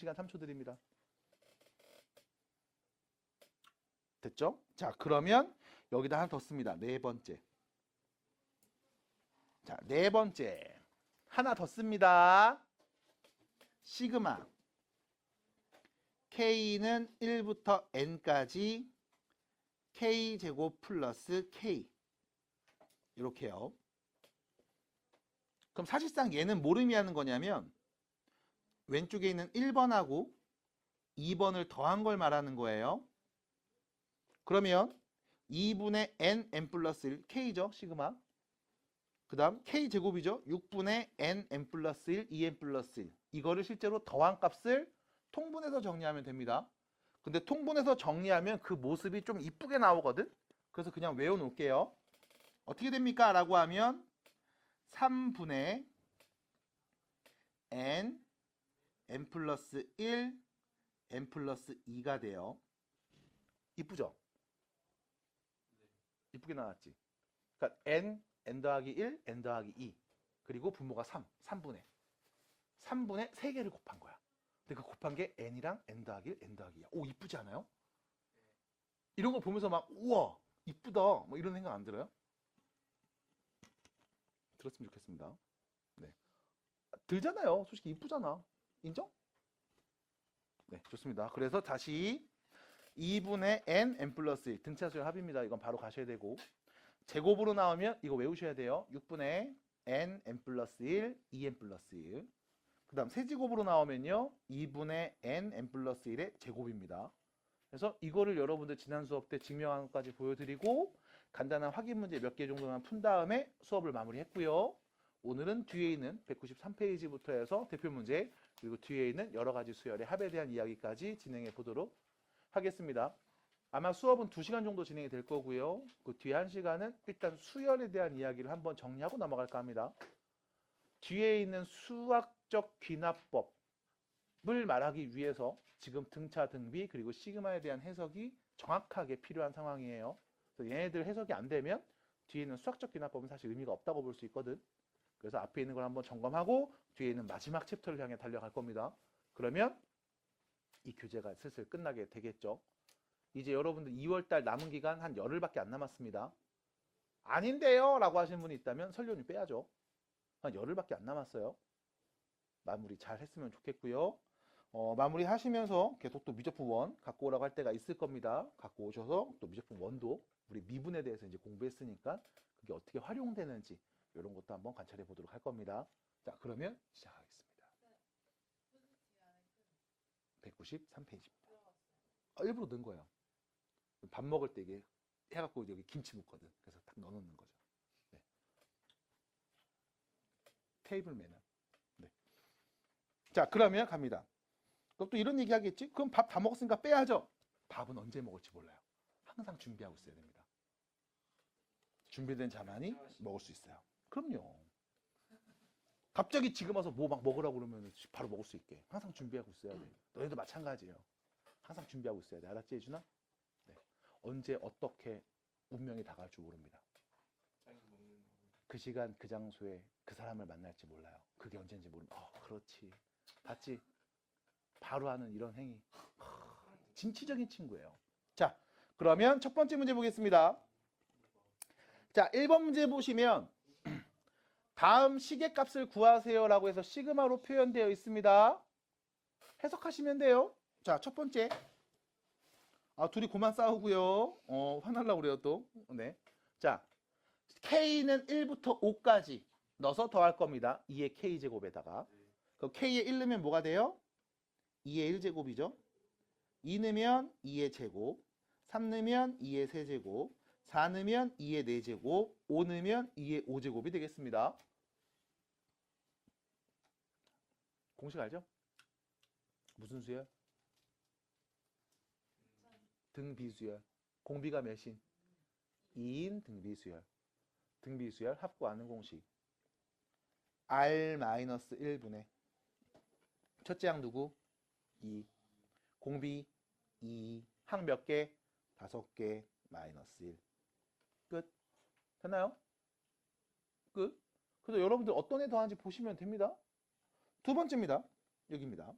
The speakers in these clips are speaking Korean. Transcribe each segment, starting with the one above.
시간 3초 드립니다. 됐죠? 자, 그러면 여기다 하나 더 씁니다. 네 번째. 자, 네 번째. 하나 더 씁니다. 시그마. K는 1부터 N까지 K제곱 플러스 K. 이렇게요. 그럼 사실상 얘는 뭘 의미하는 거냐면 왼쪽에 있는 1번하고 2번을 더한 걸 말하는 거예요. 그러면 2분의 n 플러스 1, k죠, 시그마. 그 다음 k제곱이죠. 6분의 n 플러스 1, 2n 플러스 1. 이거를 실제로 더한 값을 통분해서 정리하면 됩니다. 근데 통분해서 정리하면 그 모습이 좀 이쁘게 나오거든. 그래서 그냥 외워놓을게요. 어떻게 됩니까? 라고 하면 3분의 n 플러스 1, n 플러스 2가 돼요. 이쁘죠? 이쁘게 나왔지? 그러니까 n 더하기 1, n 더하기 2. 그리고 분모가 3분의 3개를 곱한 거야. 근데 그 곱한 게 n이랑 n 더하기 1, n 더하기 2야. 오, 이쁘지 않아요? 이런 거 보면서 막 우와, 이쁘다. 뭐 이런 생각 안 들어요? 들었으면 좋겠습니다. 네. 들잖아요. 솔직히 이쁘잖아. 인정? 네, 좋습니다. 그래서 다시 2분의 n 플러스 1 등차수열 합입니다. 이건 바로 가셔야 되고 제곱으로 나오면 이거 외우셔야 돼요. 6분의 n 플러스 1, 2n 플러스 1. 그 다음 세제곱으로 나오면요 2분의 n 플러스 1의 제곱입니다. 그래서 이거를 여러분들 지난 수업 때 증명한 것까지 보여드리고 간단한 확인 문제 몇 개 정도만 푼 다음에 수업을 마무리했고요. 오늘은 뒤에 있는 193페이지부터 해서 대표 문제 그리고 뒤에 있는 여러 가지 수열의 합에 대한 이야기까지 진행해 보도록 하겠습니다. 아마 수업은 2시간 정도 진행이 될 거고요. 그 뒤에 1시간은 일단 수열에 대한 이야기를 한번 정리하고 넘어갈까 합니다. 뒤에 있는 수학적 귀납법을 말하기 위해서 지금 등차, 등비, 그리고 시그마에 대한 해석이 정확하게 필요한 상황이에요. 그래서 얘네들 해석이 안 되면 뒤에 있는 수학적 귀납법은 사실 의미가 없다고 볼 수 있거든. 그래서 앞에 있는 걸 한번 점검하고 뒤에 있는 마지막 챕터를 향해 달려갈 겁니다. 그러면 이 교재가 슬슬 끝나게 되겠죠. 이제 여러분들 2월달 남은 기간 한 열흘밖에 안 남았습니다. 아닌데요 라고 하시는 분이 있다면 설료님 빼야죠. 한 열흘밖에 안 남았어요. 마무리 잘 했으면 좋겠고요. 마무리 하시면서 계속 또 미적분 1 갖고 오라고 할 때가 있을 겁니다. 갖고 오셔서 또 미적분 1도 우리 미분에 대해서 이제 공부했으니까 그게 어떻게 활용되는지 이런 것도 한번 관찰해 보도록 할 겁니다. 자, 그러면 시작하겠습니다. 193페이지입니다. 일부러 넣은 거예요. 밥 먹을 때 이게 해갖고 여기 김치 묻거든. 그래서 딱 넣어놓는 거죠. 네. 테이블 매너. 네. 자, 그러면 갑니다. 그럼 또 이런 얘기 하겠지? 그럼 밥 다 먹었으니까 빼야죠. 밥은 언제 먹을지 몰라요. 항상 준비하고 있어야 됩니다. 준비된 자만이 먹을 수 있어요. 그럼요. 갑자기 지금 와서 뭐 막 먹으라고 그러면 바로 먹을 수 있게. 항상 준비하고 있어야 돼. 너희도 마찬가지예요. 항상 준비하고 있어야 돼. 알았지, 예준아? 네. 언제 어떻게 운명이 다가올 줄 모릅니다. 그 시간 그 장소에 그 사람을 만날지 몰라요. 그게 언제인지 모릅니다. 그렇지. 봤지? 바로 하는 이런 행위. 진취적인 친구예요. 자, 그러면 첫 번째 문제 보겠습니다. 자, 1번 문제 보시면 다음 시계값을 구하세요 라고 해서 시그마로 표현되어 있습니다. 해석하시면 돼요. 자, 첫 번째. 둘이 그만 싸우고요. 화날라고 그래요 또. 네. 자, K는 1부터 5까지 넣어서 더할 겁니다. 2의 K제곱에다가. 그럼 K에 1 넣으면 뭐가 돼요? 2의 1제곱이죠. 2 넣으면 2의 제곱. 3 넣으면 2의 세제곱. 4 넣으면 2의 4제곱. 5 넣으면 2의 5제곱이 되겠습니다. 공식 알죠? 무슨 수열? 등비수열. 공비가 몇인? 2인 등비수열. 등비수열 합구하는 공식. R-1분의 첫째 항 누구? 2. 공비 2. 항 몇 개? 5개 마이너스 1. 끝. 됐나요? 끝. 그래서 여러분들 어떤 애 더하는지 보시면 됩니다. 두 번째입니다. 여기입니다.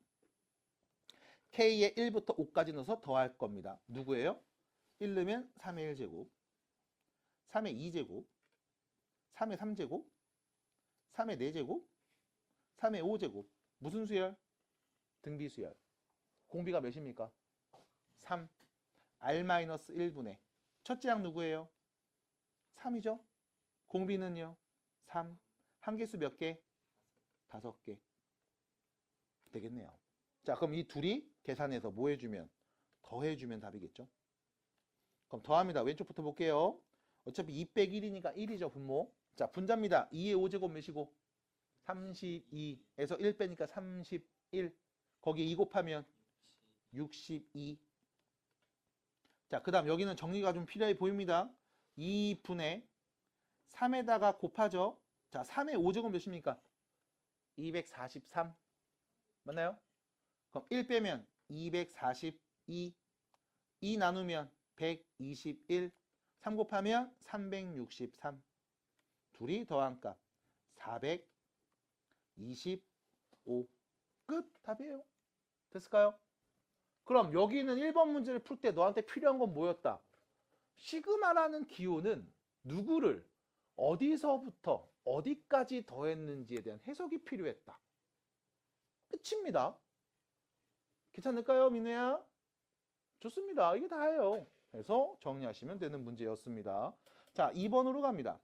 K에 1부터 5까지 넣어서 더할 겁니다. 누구예요? 1 넣으면 3의 1제곱, 3의 2제곱, 3의 3제곱, 3의 4제곱, 3의 5제곱. 무슨 수열? 등비수열. 공비가 몇입니까? 3. R-1분의 첫째 항 누구예요? 3이죠. 공비는요? 3. 함계수 몇 개? 5개. 되겠네요. 자, 그럼 이 둘이 계산해서 뭐 해주면? 더해주면 답이겠죠. 그럼 더합니다. 왼쪽부터 볼게요. 어차피 2 빼기 1이니까 1이죠, 분모. 자, 분자입니다. 2의 5제곱 몇이고? 32에서 1 빼니까 31. 거기에 2 곱하면 62. 자, 그 다음 여기는 정리가 좀 필요해 보입니다. 2분의 3에다가 곱하죠. 자, 3의 5제곱 몇입니까? 243. 맞나요? 그럼 1 빼면 242. 2 나누면 121. 3 곱하면 363. 둘이 더한 값 425. 끝. 답이에요. 됐을까요? 그럼 여기는 1번 문제를 풀 때 너한테 필요한 건 뭐였다? 시그마라는 기호는 누구를 어디서부터 어디까지 더했는지에 대한 해석이 필요했다. 끝입니다. 괜찮을까요, 민우야? 좋습니다. 이게 다예요. 그래서 정리하시면 되는 문제였습니다. 자, 2번으로 갑니다.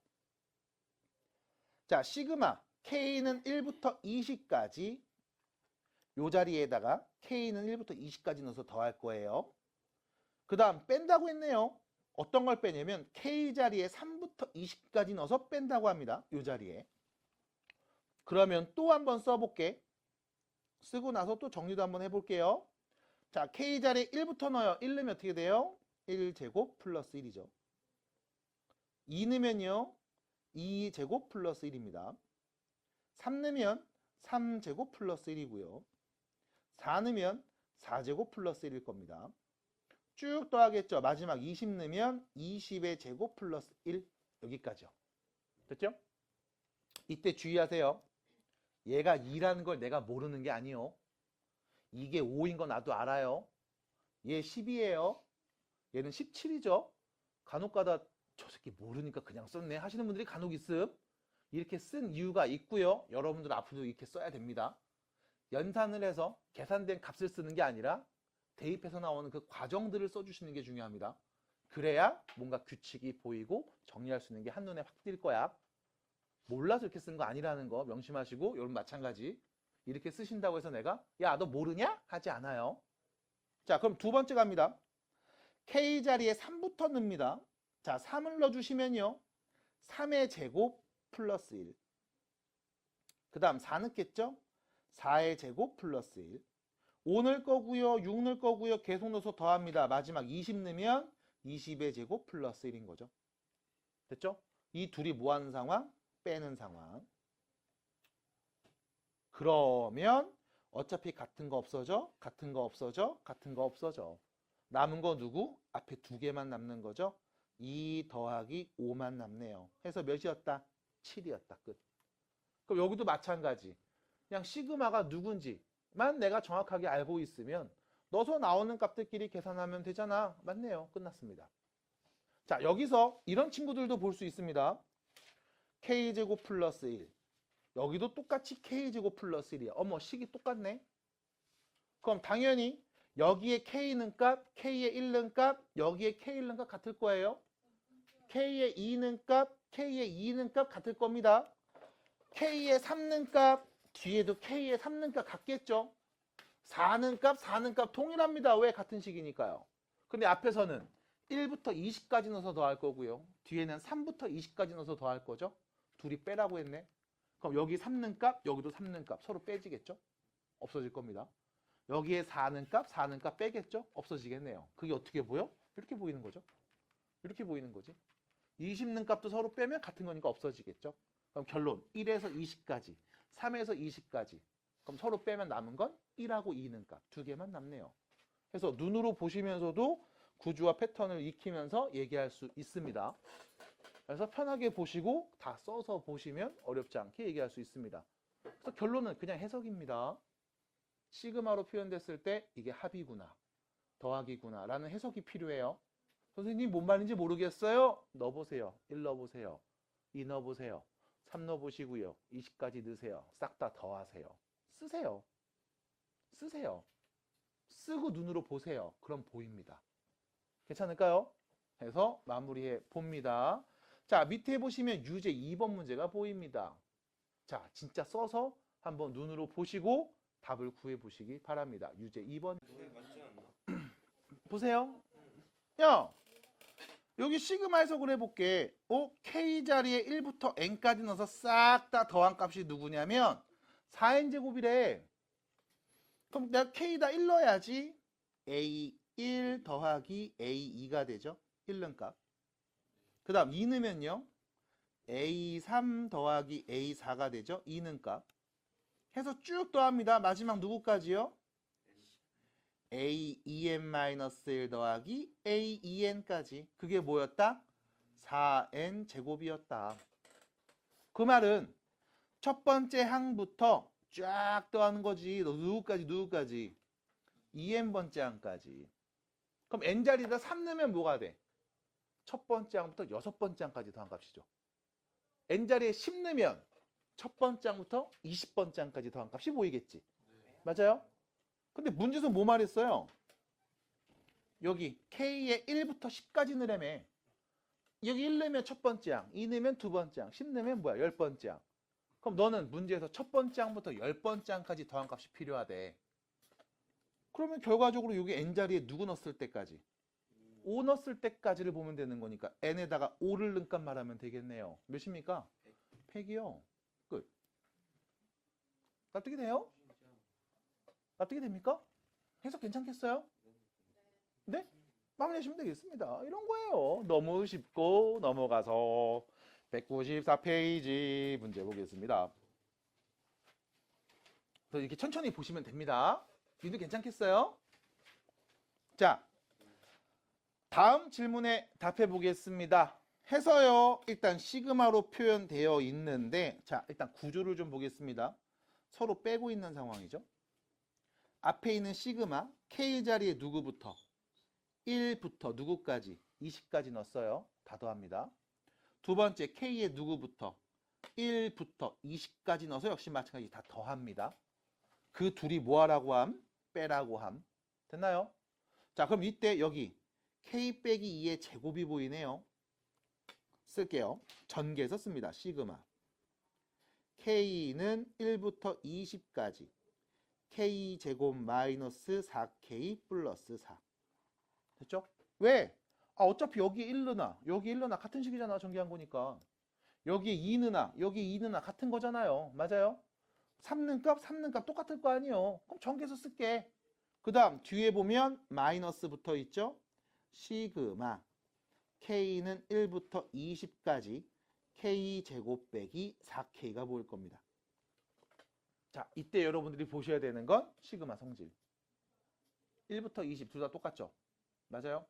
자, 시그마 K는 1부터 20까지 요 자리에다가 K는 1부터 20까지 넣어서 더할 거예요. 그 다음 뺀다고 했네요. 어떤 걸 빼냐면 K 자리에 3부터 20까지 넣어서 뺀다고 합니다. 요 자리에. 그러면 또 한번 써볼게. 쓰고 나서 또 정리도 한번 해볼게요. 자, K 자리에 1부터 넣어요. 1 넣으면 어떻게 돼요? 1제곱 플러스 1이죠. 2 넣으면요. 2제곱 플러스 1입니다. 3 넣으면 3제곱 플러스 1이고요. 4 넣으면 4제곱 플러스 1일 겁니다. 쭉 더하겠죠. 마지막 20 넣으면 20의 제곱 플러스 1. 여기까지요. 됐죠? 이때 주의하세요. 얘가 2라는 걸 내가 모르는 게 아니에요. 이게 5인 거 나도 알아요. 얘 10이에요. 얘는 17이죠. 간혹가다 저 새끼 모르니까 그냥 썼네 하시는 분들이 간혹 있음. 이렇게 쓴 이유가 있고요. 여러분들 앞으로도 이렇게 써야 됩니다. 연산을 해서 계산된 값을 쓰는 게 아니라 대입해서 나오는 그 과정들을 써주시는 게 중요합니다. 그래야 뭔가 규칙이 보이고 정리할 수 있는 게 한눈에 확 띌 거야. 몰라서 이렇게 쓴 거 아니라는 거 명심하시고, 여러분 마찬가지. 이렇게 쓰신다고 해서 내가 야, 너 모르냐? 하지 않아요. 자, 그럼 두 번째 갑니다. K 자리에 3부터 넣습니다. 자, 3을 넣어주시면요. 3의 제곱 플러스 1. 그 다음 4 넣겠죠? 4의 제곱 플러스 1. 5 넣을 거고요. 6 넣을 거고요. 계속 넣어서 더합니다. 마지막 20 넣으면 20의 제곱 플러스 1인 거죠. 됐죠? 이 둘이 뭐 하는 상황? 빼는 상황. 그러면 어차피 같은 거 없어져? 같은 거 없어져? 같은 거 없어져. 남은 거 누구? 앞에 두 개만 남는 거죠. 2 더하기 5만 남네요. 해서 몇이었다? 7이었다. 끝. 그럼 여기도 마찬가지. 그냥 시그마가 누군지만 내가 정확하게 알고 있으면 넣어서 나오는 값들끼리 계산하면 되잖아. 맞네요. 끝났습니다. 자, 여기서 이런 친구들도 볼 수 있습니다. K제곱 플러스 1. 여기도 똑같이 K제곱 플러스 1이야. 어머, 식이 똑같네. 그럼 당연히 여기에 K는 값, K에 1는 값, 여기에 K 1는 값 같을 거예요. K에 2는 값, K에 2는 값 같을 겁니다. K에 3는 값, 뒤에도 K에 3는 값 같겠죠. 4는 값, 4는 값 동일합니다. 왜? 같은 식이니까요. 근데 앞에서는 1부터 20까지 넣어서 더할 거고요. 뒤에는 3부터 20까지 넣어서 더할 거죠. 둘이 빼라고 했네. 그럼 여기 3는 값, 여기도 3는 값 서로 빼지겠죠? 없어질 겁니다. 여기에 4는 값, 4는 값 빼겠죠? 없어지겠네요. 그게 어떻게 보여? 이렇게 보이는 거죠. 이렇게 보이는 거지. 20는 값도 서로 빼면 같은 거니까 없어지겠죠? 그럼 결론 1에서 20까지, 3에서 20까지. 그럼 서로 빼면 남은 건 1하고 2는 값 두 개만 남네요. 그래서 눈으로 보시면서도 구조와 패턴을 익히면서 얘기할 수 있습니다. 그래서 편하게 보시고 다 써서 보시면 어렵지 않게 얘기할 수 있습니다. 그래서 결론은 그냥 해석입니다. 시그마로 표현됐을 때 이게 합이구나, 더하기구나 라는 해석이 필요해요. 선생님 뭔 말인지 모르겠어요? 넣어보세요. 1 넣어보세요. 2 넣어보세요. 3 넣어보시고요. 20까지 넣으세요. 싹 다 더하세요. 쓰세요. 쓰세요. 쓰고 눈으로 보세요. 그럼 보입니다. 괜찮을까요? 해서 마무리해 봅니다. 자, 밑에 보시면 유제 2번 문제가 보입니다. 자, 진짜 써서 한번 눈으로 보시고 답을 구해 보시기 바랍니다. 유제 2번. 보세요. 야, 여기 시그마 해석을 해볼게. K 자리에 1부터 N까지 넣어서 싹 다 더한 값이 누구냐면 4N제곱이래. 그럼 내가 K다 1 넣어야지 A1 더하기 A2가 되죠. 1 넣은 값. 그 다음 2 넣으면요. A3 더하기 A4가 되죠. 2 넣은 값. 해서 쭉 더합니다. 마지막 누구까지요? A2n-1 더하기 A2n까지. 그게 뭐였다? 4n 제곱이었다. 그 말은 첫 번째 항부터 쫙 더하는 거지. 너 누구까지 누구까지? 2n번째 항까지. 그럼 n자리에다 3 넣으면 뭐가 돼? 첫 번째 항부터 6번째 항까지 더한 값이죠. n자리에 10 넣으면 첫 번째 항부터 20번째 항까지 더한 값이 보이겠지. 맞아요? 근데 문제에서 뭐 말했어요? 여기 K에 1부터 10까지 넣으라며. 여기 1 넣으면 첫 번째 항, 2 넣으면 두 번째 항, 10 넣으면 뭐야? 10번째 항. 그럼 너는 문제에서 첫 번째 항부터 10번째 항까지 더한 값이 필요하대. 그러면 결과적으로 여기 n자리에 누구 넣었을 때까지? 5 넣었을 때까지를 보면 되는 거니까 n에다가 5를 넣은 값 말하면 되겠네요. 몇입니까? 100이요. 끝. 납득이 돼요? 납득이 됩니까? 해석 괜찮겠어요? 네? 마무리하시면 되겠습니다. 이런 거예요. 너무 쉽고 넘어가서 194페이지 문제 보겠습니다. 그래서 이렇게 천천히 보시면 됩니다. 니들 괜찮겠어요? 자, 다음 질문에 답해 보겠습니다. 해서요. 일단 시그마로 표현되어 있는데, 자, 일단 구조를 좀 보겠습니다. 서로 빼고 있는 상황이죠. 앞에 있는 시그마, K 자리에 누구부터? 1부터 누구까지? 20까지 넣었어요. 다 더합니다. 두 번째, K에 누구부터? 1부터 20까지 넣어서 역시 마찬가지 다 더합니다. 그 둘이 뭐 하라고 함? 빼라고 함. 됐나요? 자, 그럼 이때 여기 K 빼기 2의 제곱이 보이네요. 쓸게요. 전개해서 씁니다. 시그마. K는 1부터 20까지. K제곱 마이너스 4K 플러스 4. 됐죠? 왜? 어차피 여기 1 넣나, 여기 1 넣나 같은 식이잖아. 전개한 거니까. 여기에 2 넣나, 여기 2 넣나 같은 거잖아요. 맞아요? 3 넣은 값, 3 넣은 값 똑같을 거 아니에요. 그럼 전개해서 쓸게. 그 다음 뒤에 보면 마이너스 붙어 있죠? 시그마. K는 1부터 20까지 K제곱 빼기 4K가 보일 겁니다. 자, 이때 여러분들이 보셔야 되는 건 시그마 성질. 1부터 20 둘 다 똑같죠? 맞아요?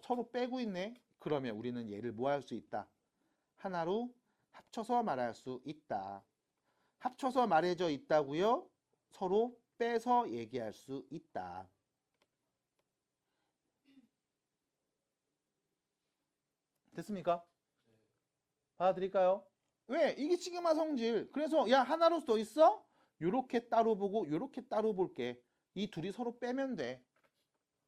서로 빼고 있네? 그러면 우리는 얘를 뭐 할 수 있다? 하나로 합쳐서 말할 수 있다. 합쳐서 말해져 있다고요? 서로 빼서 얘기할 수 있다. 됐습니까? 받아들일까요? 왜? 이게 시그마 성질. 그래서 야 하나로 써 있어? 요렇게 따로 보고 요렇게 따로 볼게. 이 둘이 서로 빼면 돼.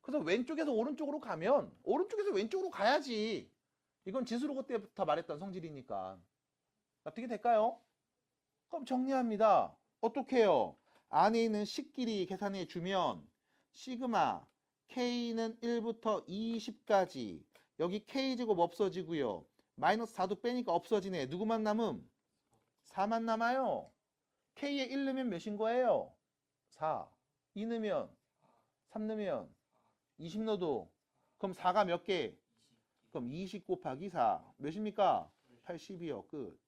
그래서 왼쪽에서 오른쪽으로 가면 오른쪽에서 왼쪽으로 가야지. 이건 지수로고 때부터 말했던 성질이니까. 어떻게 될까요? 그럼 정리합니다. 어떻게 해요? 안에 있는 식끼리 계산해 주면 시그마 K는 1부터 20까지 여기 K제곱 없어지고요. 마이너스 4도 빼니까 없어지네. 누구만 남음? 4만 남아요. K에 1 넣으면 몇인 거예요? 4. 2 넣으면 3 넣으면 20 넣어도 그럼 4가 몇 개? 그럼 20 곱하기 4 몇입니까? 80이요. 끝.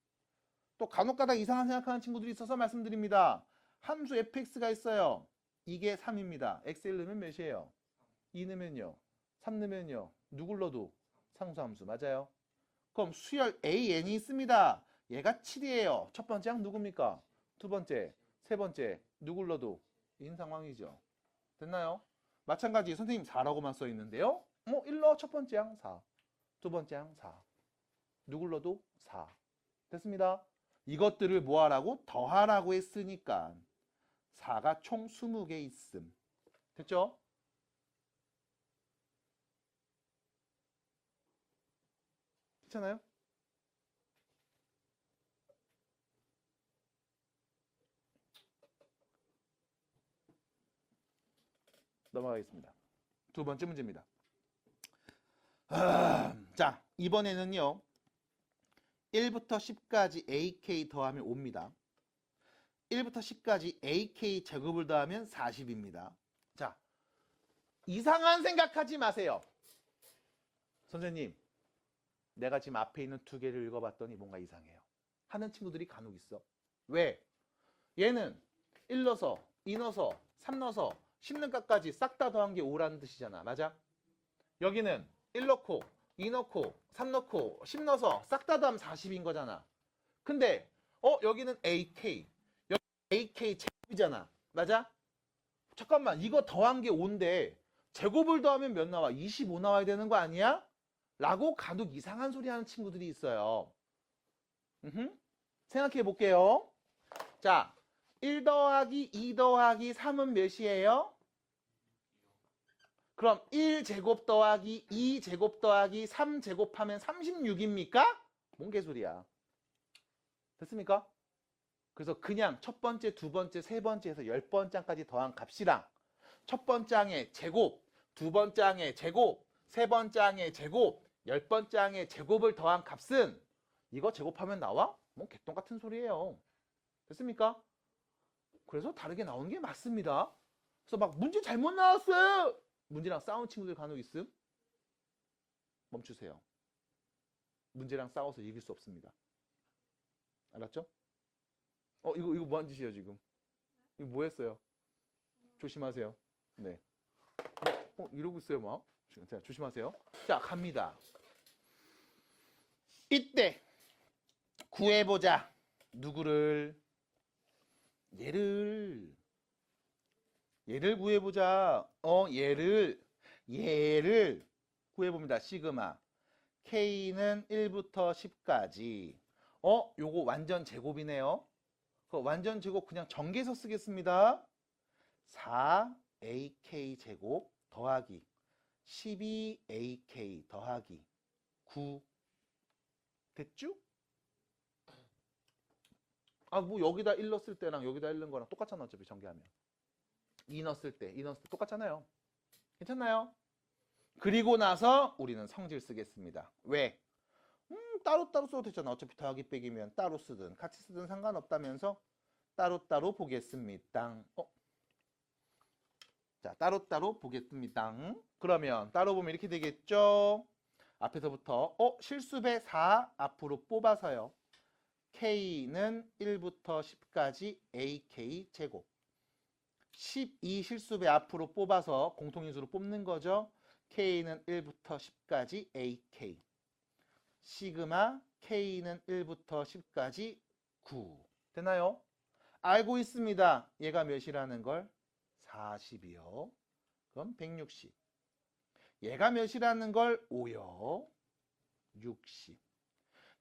또 간혹가다 이상한 생각하는 친구들이 있어서 말씀드립니다. 함수 fx가 있어요. 이게 3입니다. x 1 넣으면 몇이에요? 2 넣으면요. 3 넣으면요. 누굴 넣어도 상수함수. 맞아요? 그럼 수열 an이 있습니다. 얘가 7이에요. 첫 번째 항 누굽니까? 두 번째, 세 번째 누굴 넣어도 인 상황이죠. 됐나요? 마찬가지 선생님 4라고만 써 있는데요. 1러 첫 번째 항 4, 두 번째 항 4. 누굴러도 4. 됐습니다. 이것들을 뭐 하라고? 더하라고 했으니까 4가 총 20개 있음. 됐죠? 괜찮아요? 넘어가겠습니다. 두 번째 문제입니다. 자, 이번에는요. 1부터 10까지 AK 더하면 5입니다. 1부터 10까지 AK 제곱을 더하면 40입니다. 자, 이상한 생각하지 마세요. 선생님, 내가 지금 앞에 있는 두 개를 읽어봤더니 뭔가 이상해요. 하는 친구들이 간혹 있어. 왜? 얘는 1 넣어서, 2 넣어서, 3 넣어서, 10 넣기까지 싹 다 더한 게 5라는 뜻이잖아. 맞아? 여기는 1 넣고, 2 넣고, 3 넣고, 10 넣어서 싹 다 더하면 40인 거잖아. 근데 여기는 AK, 여기 AK 제곱이잖아. 맞아? 잠깐만, 이거 더한 게 5인데 제곱을 더하면 몇 나와? 25 나와야 되는 거 아니야? 라고 간혹 이상한 소리 하는 친구들이 있어요. 생각해 볼게요. 자, 1 더하기 2 더하기 3은 몇이에요? 그럼 1제곱 더하기 2제곱 더하기 3제곱하면 36입니까? 뭔 개소리야. 됐습니까? 그래서 그냥 첫 번째, 두 번째, 세 번째에서 10번째 항까지 더한 값이랑 첫 번째 항의 제곱, 두 번째 항의 제곱, 세 번째 항의 제곱, 10번째 항의 제곱을 더한 값은 이거 제곱하면 나와? 뭐 개똥 같은 소리예요. 됐습니까? 그래서 다르게 나오는 게 맞습니다. 그래서 막 문제 잘못 나왔어요. 문제랑 싸운 친구들 간혹 있음? 멈추세요. 문제랑 싸워서 이길 수 없습니다. 알았죠? 이거 뭐 하는 짓이에요, 지금? 이거 뭐 했어요? 조심하세요. 네. 이러고 있어요, 막. 자, 조심하세요. 자, 갑니다. 이때 구해보자. 누구를? 얘를 구해보자. 얘를 구해봅니다. 시그마. K는 1부터 10까지. 요거 완전 제곱이네요. 그 완전 제곱 그냥 전개해서 쓰겠습니다. 4AK 제곱 더하기 12AK 더하기 9. 됐죠? 뭐 여기다 1 넣었을 때랑 여기다 1 넣은 거랑 똑같잖아. 어차피 전개하면. 2 넣었을 때 똑같잖아요. 괜찮나요? 그리고 나서 우리는 성질 쓰겠습니다. 왜? 따로따로 써도 되잖아. 어차피 더하기 빼기면 따로 쓰든 같이 쓰든 상관없다면서 따로따로 보겠습니다. 자, 따로따로 보겠습니다. 그러면 따로 보면 이렇게 되겠죠? 앞에서부터 실수배 4 앞으로 뽑아서요. K는 1부터 10까지 AK 제곱. 12 실수배 앞으로 뽑아서 공통인수로 뽑는 거죠. K는 1부터 10까지 AK. 시그마 K는 1부터 10까지 9. 되나요? 알고 있습니다. 얘가 몇이라는 걸? 40이요. 그럼 160. 얘가 몇이라는 걸? 5요. 60.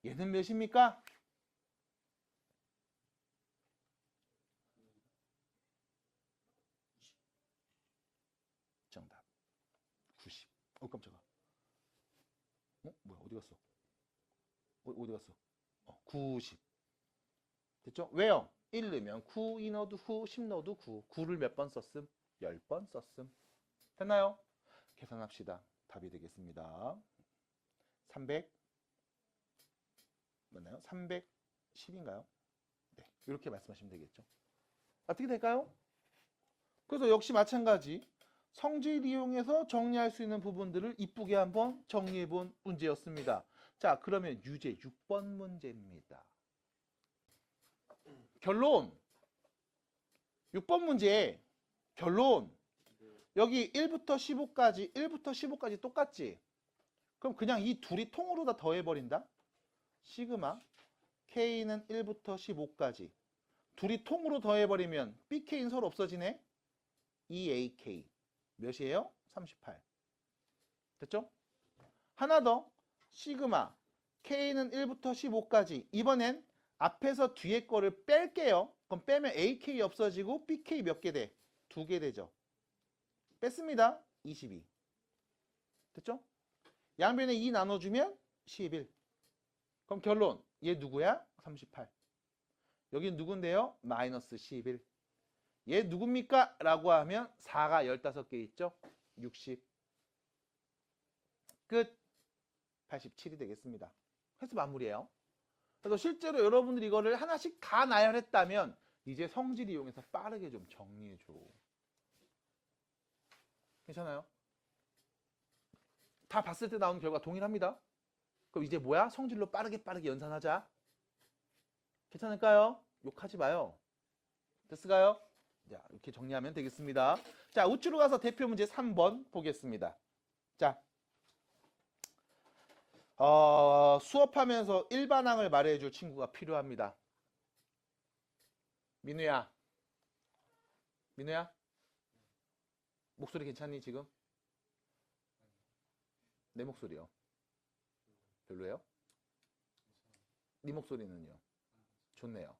얘는 몇입니까? 정답. 90. 깜짝아. 뭐야, 어디 갔어? 어디 갔어? 90. 됐죠? 왜요? 1 넣으면 9, 2 넣어도 9, 10 넣어도 9. 9를 몇 번 썼음? 10번 썼음. 됐나요? 계산합시다. 답이 되겠습니다. 300 맞나요? 310인가요? 네, 이렇게 말씀하시면 되겠죠. 어떻게 될까요? 그래서 역시 마찬가지 성질 이용해서 정리할 수 있는 부분들을 이쁘게 한번 정리해 본 문제였습니다. 자, 그러면 유제 6번 문제입니다. 결론 6번 문제 결론 여기 1부터 15까지 똑같지? 그럼 그냥 이 둘이 통으로 다 더해버린다. 시그마 K는 1부터 15까지 둘이 통으로 더해버리면 BK는 서로 없어지네. 2AK 몇이에요? 38. 됐죠? 하나 더. 시그마 K는 1부터 15까지. 이번엔 앞에서 뒤에 거를 뺄게요. 그럼 빼면 AK 없어지고 BK 몇 개 돼? 2개 되죠. 뺐습니다. 22. 됐죠? 양변에 2 나눠주면 11. 그럼 결론. 얘 누구야? 38. 여긴 누군데요? 마이너스 11. 얘 누굽니까? 라고 하면 4가 15개 있죠? 60. 끝. 87이 되겠습니다. 해서 마무리예요. 그래서 실제로 여러분들이 이거를 하나씩 다 나열했다면 이제 성질 이용해서 빠르게 좀 정리해줘. 괜찮아요? 다 봤을 때 나오는 결과 동일합니다. 그럼 이제 뭐야? 성질로 빠르게 연산하자. 괜찮을까요? 욕하지 마요. 됐을까요? 자, 이렇게 정리하면 되겠습니다. 자, 우측으로 가서 대표 문제 3번 보겠습니다. 자, 수업하면서 일반항을 말해줄 친구가 필요합니다. 민우야. 민우야? 목소리 괜찮니 지금? 내 목소리요. 별로예요? 네 목소리는요? 좋네요.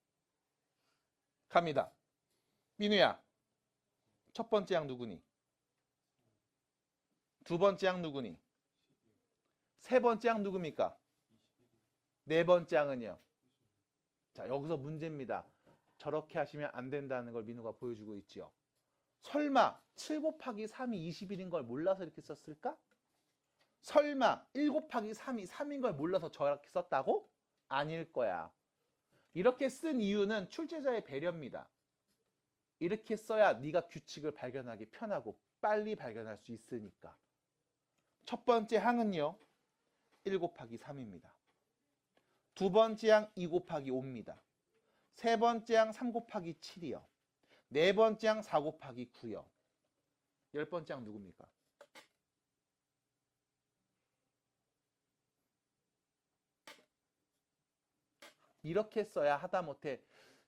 갑니다. 민우야. 첫 번째 항 누구니? 두 번째 항 누구니? 세 번째 항 누굽니까? 네 번째 항은요? 자, 여기서 문제입니다. 저렇게 하시면 안 된다는 걸 민우가 보여주고 있지요. 설마 7 곱하기 3이 21인 걸 몰라서 이렇게 썼을까? 설마 1 곱하기 3이 3인 걸 몰라서 저렇게 썼다고? 아닐 거야. 이렇게 쓴 이유는 출제자의 배려입니다. 이렇게 써야 네가 규칙을 발견하기 편하고 빨리 발견할 수 있으니까. 첫 번째 항은요. 1 곱하기 3입니다. 두 번째 항 2 곱하기 5입니다. 세 번째 항 3 곱하기 7이요. 네 번째 항 4 곱하기 9요. 열 번째 항 누굽니까? 이렇게 써야 하다못해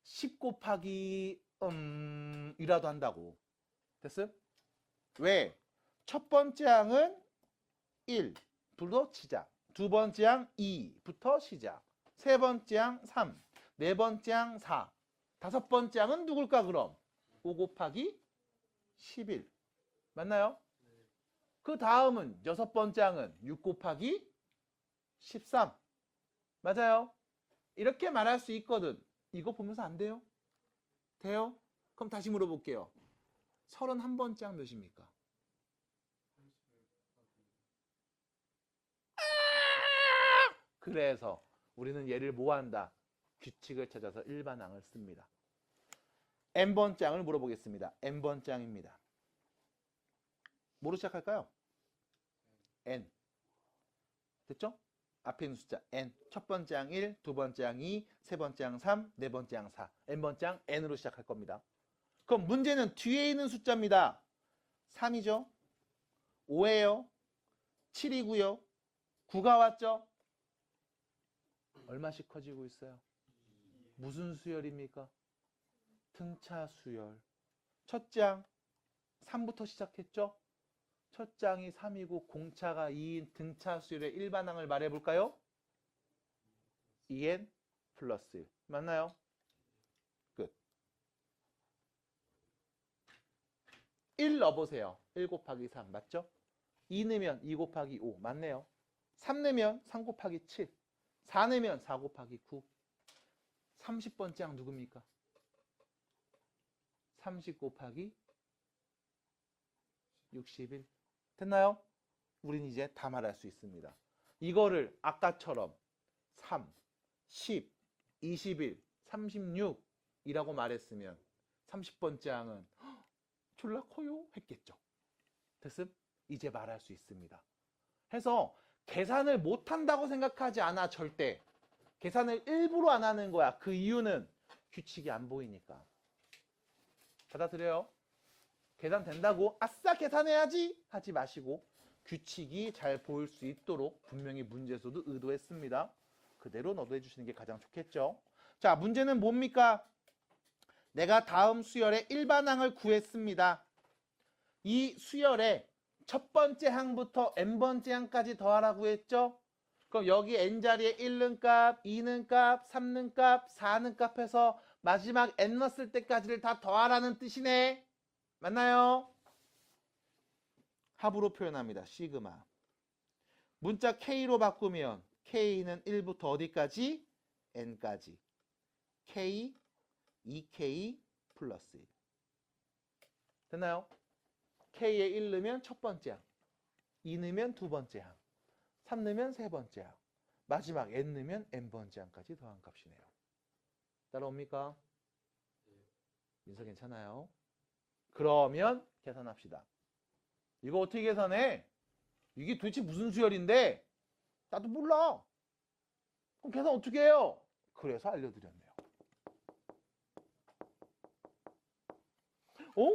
10 곱하기 이라도 한다고. 됐음? 왜? 첫 번째 항은 1부터 시작. 두 번째 항 2부터 시작. 세 번째 항 3. 네 번째 항 4. 다섯 번째 항은 누굴까 그럼? 5 곱하기 11. 맞나요? 그 다음은 여섯 번째 항은 6 곱하기 13. 맞아요? 이렇게 말할 수 있거든. 이거 보면서 안 돼요? 돼요? 그럼 다시 물어볼게요. 31번째 항 몇입니까? 그래서 우리는 얘를 뭐 한다? 규칙을 찾아서 일반항을 씁니다. n번째 항을 물어보겠습니다. n번째 항입니다. 뭐로 시작할까요? n. 됐죠? 앞에 있는 숫자 n. 첫 번째 항 1, 두 번째 항 2, 세 번째 항 3, 네 번째 항 4. n번째 항 n으로 시작할 겁니다. 그럼 문제는 뒤에 있는 숫자입니다. 3이죠? 5예요? 7이고요. 9가 왔죠? 얼마씩 커지고 있어요? 무슨 수열입니까? 등차 수열. 첫 장 3부터 시작했죠? 첫 장이 3이고 공차가 2인 등차 수열의 일반항을 말해볼까요? 2n 플러스 1. 맞나요? 끝. 1 넣어보세요. 1 곱하기 3 맞죠? 2 넣으면 2 곱하기 5 맞네요. 3 넣으면 3 곱하기 7. 4 넣으면 4 곱하기 9. 30번째 항 누굽니까? 30 곱하기 61. 됐나요? 우린 이제 다 말할 수 있습니다. 이거를 아까처럼 3, 10, 21, 36이라고 말했으면 30번째 항은 졸라 커요 했겠죠. 됐음? 이제 말할 수 있습니다. 해서 계산을 못한다고 생각하지 않아. 절대. 계산을 일부러 안 하는 거야. 그 이유는 규칙이 안 보이니까. 받아들여요? 계산 된다고 아싸 계산해야지 하지 마시고 규칙이 잘 보일 수 있도록 분명히 문제에서도 의도했습니다. 그대로 너도 해주시는 게 가장 좋겠죠. 자, 문제는 뭡니까? 내가 다음 수열의 일반항을 구했습니다. 이 수열에 첫 번째 항부터 n번째 항까지 더하라고 했죠? 그럼 여기 n자리에 1는 값, 2는 값, 3는 값, 4는 값 해서 마지막 n 넣었을 때까지를 다 더하라는 뜻이네. 맞나요? 합으로 표현합니다. 시그마. 문자 K로 바꾸면 K는 1부터 어디까지? N까지. K, 2K 플러스 1. 됐나요? K에 1 넣으면 첫 번째 항, 2 넣으면 두 번째 항, 3 넣으면 세 번째 항, 마지막 N 넣으면 N번째 항까지 더한 값이네요. 따라옵니까? 민서 괜찮아요? 그러면 계산합시다. 이거 어떻게 계산해? 이게 도대체 무슨 수열인데? 나도 몰라. 그럼 계산 어떻게 해요? 그래서 알려드렸네요.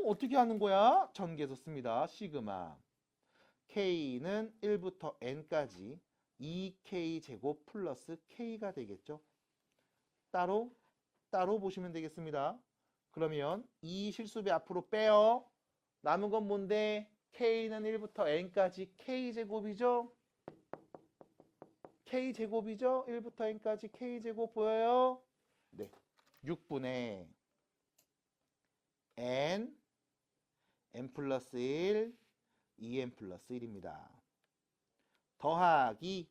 어떻게 하는 거야? 전개해서 씁니다. 시그마. K는 1부터 N까지 2K 제곱 플러스 K가 되겠죠. 따로 보시면 되겠습니다. 그러면 이 실수배 앞으로 빼요. 남은 건 뭔데? K는 1부터 N까지 K제곱이죠? K제곱이죠? 1부터 N까지 K제곱 보여요? 네. 6분의 N 플러스 1, 2N 플러스 1입니다. 더하기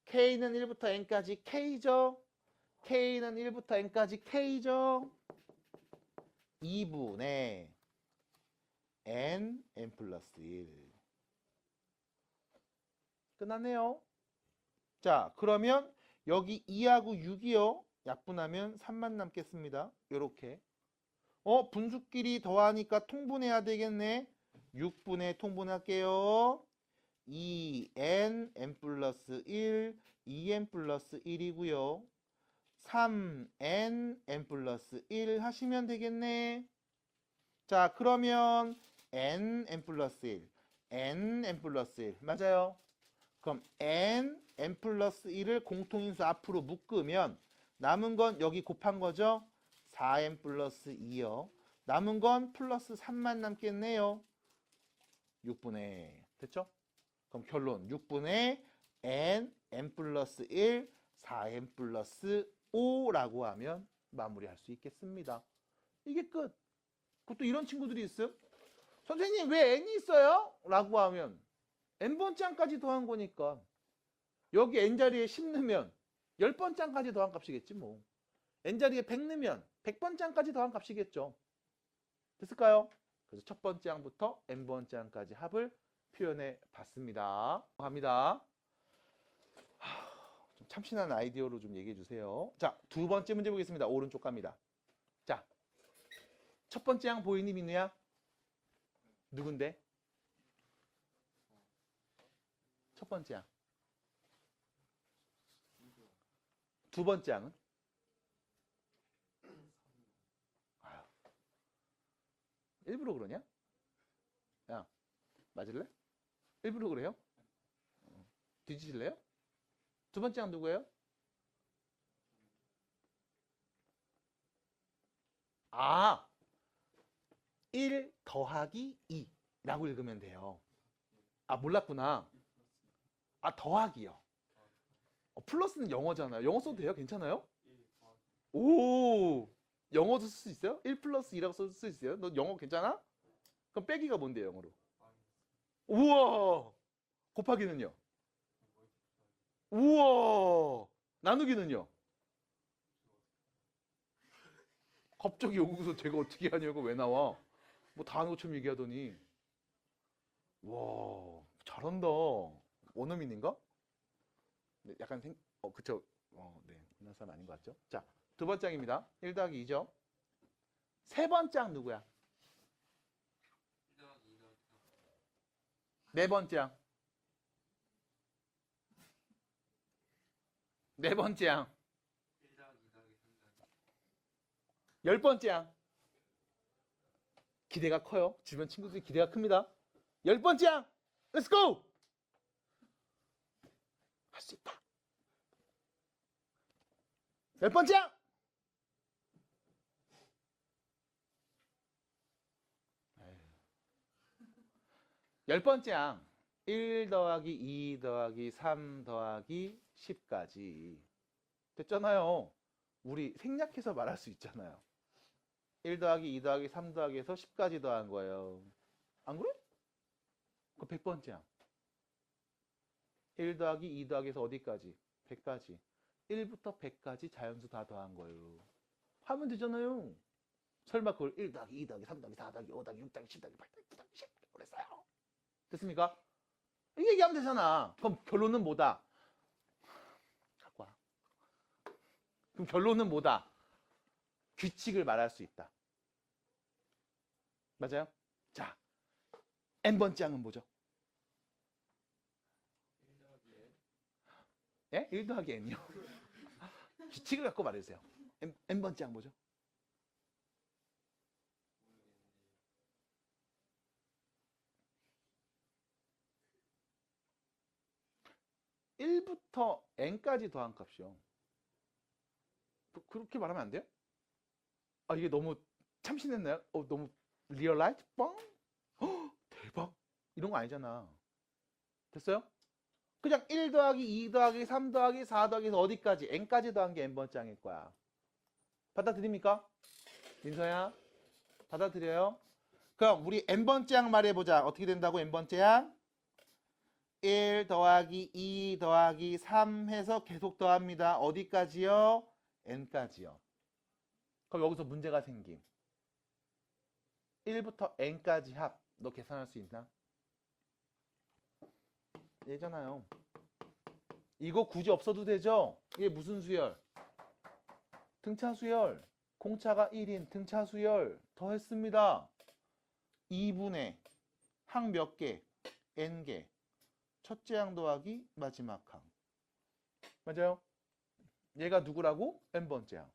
K는 1부터 N까지 K죠? K는 1부터 N까지 K죠? 2분의 N 플러스 1. 끝났네요. 자, 그러면 여기 2하고 6이요. 약분하면 3만 남겠습니다. 요렇게. 분수끼리 더하니까 통분해야 되겠네. 6분의 통분할게요. 2n 플러스 1, 2n 플러스 1이고요. 3n 플러스 1 하시면 되겠네. 자, 그러면 n 플러스 1, n 플러스 1 맞아요. 그럼 n 플러스 1을 공통인수 앞으로 묶으면 남은 건 여기 곱한 거죠. 4n 플러스 2요. 남은 건 플러스 3만 남겠네요. 6분의 됐죠? 그럼 결론 6분의 n 플러스 1, 4n 플러스 5라고 하면 마무리할 수 있겠습니다. 이게 끝. 그것도 이런 친구들이 있어요. 선생님 왜 n이 있어요? 라고 하면 n번째 항까지 더한 거니까 여기 n자리에 10 넣으면 10번째 항까지 더한 값이겠지 뭐. n자리에 100 넣으면 100번째 항까지 더한 값이겠죠. 됐을까요? 그래서 첫 번째 항부터 n번째 항까지 합을 표현해 봤습니다. 갑니다. 좀 참신한 아이디어로 좀 얘기해 주세요. 자, 두 번째 문제 보겠습니다. 오른쪽 갑니다. 자, 첫 번째 항 보이니 민우야? 누군데? 첫 번째 항. 두 번째 항은? 아유, 일부러 그러냐? 야, 맞을래? 일부러 그래요? 뒤지실래요? 두 번째 항 누구예요? 아, 1 더하기 2라고 읽으면 돼요. 아, 몰랐구나. 아, 더하기요. 플러스는 영어잖아요. 영어 써도 돼요? 괜찮아요? 오, 영어도 쓸 수 있어요? 1 플러스 2라고 쓸 수 있어요? 너 영어 괜찮아? 그럼 빼기가 뭔데요, 영어로? 우와! 곱하기는요? 우와! 나누기는요? 갑자기 여기서 제가 어떻게 하냐고 왜 나와? 뭐 다 아는 것처럼 얘기하더니. 와, 잘한다. 원어민인가? 네, 약간 그쵸. 네. 우리나라 사람 아닌 것 같죠? 자, 두 번째 항입니다. 1 더하기 2죠. 세 번째 항 누구야? 네 번째 항. 네 번째 항. 10번째 항. 기대가 커요. 주변 친구들이 기대가 큽니다. 10번째 항. Let's go! 할 수 있다. 10번째 항. 10번째 항 1 더하기 2 더하기 3 더하기 10까지 됐잖아요. 우리 생략해서 말할 수 있잖아요. 1 더하기 2 더하기 3 더하기 해서 10까지 더한 거예요. 안 그래? 그 100번째 항 1 더하기 2 더하기 해서 어디까지? 100까지. 1부터 100까지 자연수 다 더한 거예요. 하면 되잖아요. 설마 그걸 1 더하기 2 더하기 3 더하기 4 더하기 5 더하기 6 더하기 10 더하기 8 더하기 9 더하기 10 그랬어요. 됐습니까? 이게 얘기하면 되잖아. 그럼 결론은 뭐다? 갖고 와. 그럼 결론은 뭐다? 규칙을 말할 수 있다. 맞아요? 자, n번째 항은 뭐죠? 예? 1 더하기 n이요. 규칙을 갖고 말해주세요. n번째 항 뭐죠? (1부터) n까지 더한 값이요. 그렇게 말하면 안 돼요? 아, 이게 너무 참신했나요? 너무 리얼라이트? 뻥? 대박! 이런 거 아니잖아. 됐어요? 그냥 1 더하기 2 더하기 3 더하기 4 더하기 해서 어디까지? n까지 더한 게 n번째 항일 거야. 받아들입니까? 민서야? 받아들여요? 그럼 우리 n번째 항 말해보자. 어떻게 된다고 n번째 항? 1 더하기 2 더하기 3 해서 계속 더합니다. 어디까지요? n까지요. 그럼 여기서 문제가 생김. 1부터 n까지 합. 너 계산할 수 있나? 얘잖아요. 이거 굳이 없어도 되죠? 이게 무슨 수열? 등차 수열. 공차가 1인 등차 수열 더했습니다. 2분의 항 몇 개? n개. 첫째 항 더하기 마지막 항. 맞아요? 얘가 누구라고? n번째 항.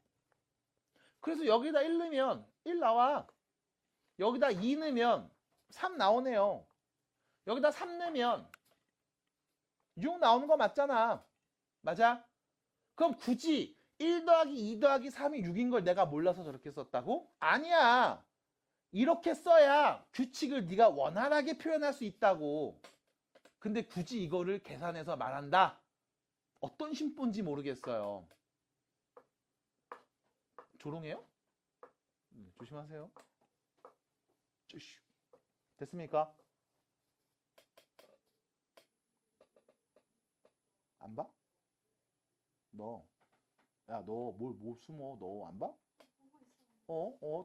그래서 여기다 1 넣으면 1 나와. 여기다 2 넣으면 3 나오네요. 여기다 3 넣으면 6 나오는 거 맞잖아. 맞아? 그럼 굳이 1 더하기 2 더하기 3이 6인 걸 내가 몰라서 저렇게 썼다고? 아니야. 이렇게 써야 규칙을 네가 원활하게 표현할 수 있다고. 근데 굳이 이거를 계산해서 말한다? 어떤 심보인지 모르겠어요. 조롱해요? 조심하세요. 됐습니까? 안 봐? 너, 야, 너 뭘 숨어? 너 안 봐?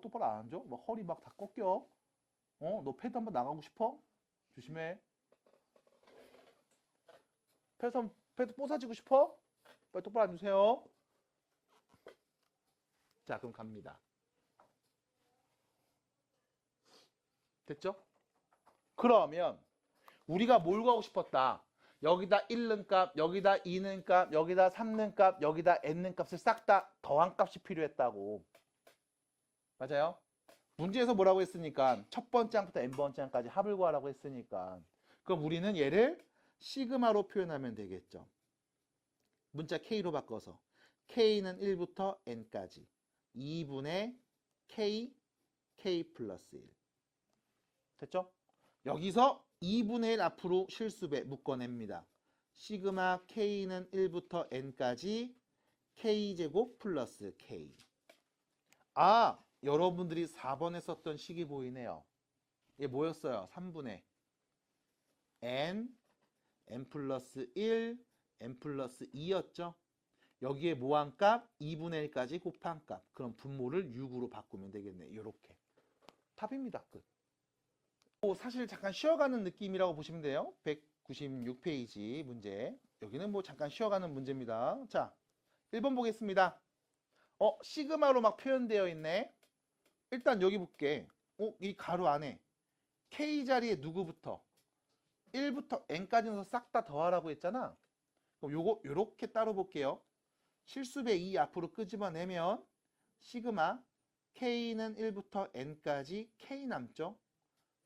똑바로 안 앉아? 막 허리 막 다 꺾여. 너 패드 한번 나가고 싶어? 조심해. 패드 뽀사지고 싶어? 빨리 똑바로 앉으세요. 자, 그럼 갑니다. 됐죠? 그러면 우리가 뭘 구하고 싶었다? 여기다 1 넣은 값, 여기다 2 넣은 값, 여기다 3 넣은 값, 여기다 n 넣은 값을 싹 다 더한 값이 필요했다고. 맞아요? 문제에서 뭐라고 했으니까 첫 번째 항부터 n번째 항까지 합을 구하라고 했으니까 그럼 우리는 얘를 시그마로 표현하면 되겠죠. 문자 k로 바꿔서 k는 1부터 n까지 2분의 k 플러스 1. 됐죠? 여기서 2분의 1 앞으로 실수배 묶어냅니다. 시그마 k는 1부터 n까지 k제곱 플러스 k. 아, 여러분들이 4번에 썼던 식이 보이네요. 이게 뭐였어요? 3분의 n 플러스 1, n 플러스 2였죠? 여기에 뭐한 값? 2분의 1까지 곱한 값. 그럼 분모를 6으로 바꾸면 되겠네. 이렇게. 답입니다. 끝. 사실 잠깐 쉬어가는 느낌이라고 보시면 돼요. 196페이지 문제. 여기는 뭐 잠깐 쉬어가는 문제입니다. 자, 1번 보겠습니다. 시그마로 막 표현되어 있네. 일단 여기 볼게. 이 가로 안에 k 자리에 누구부터? 1부터 n까지 넣어서 싹 다 더하라고 했잖아. 그럼 요거 요렇게 따로 볼게요. 실수배 2 앞으로 끄집어내면 시그마 k는 1부터 n까지 k 남죠.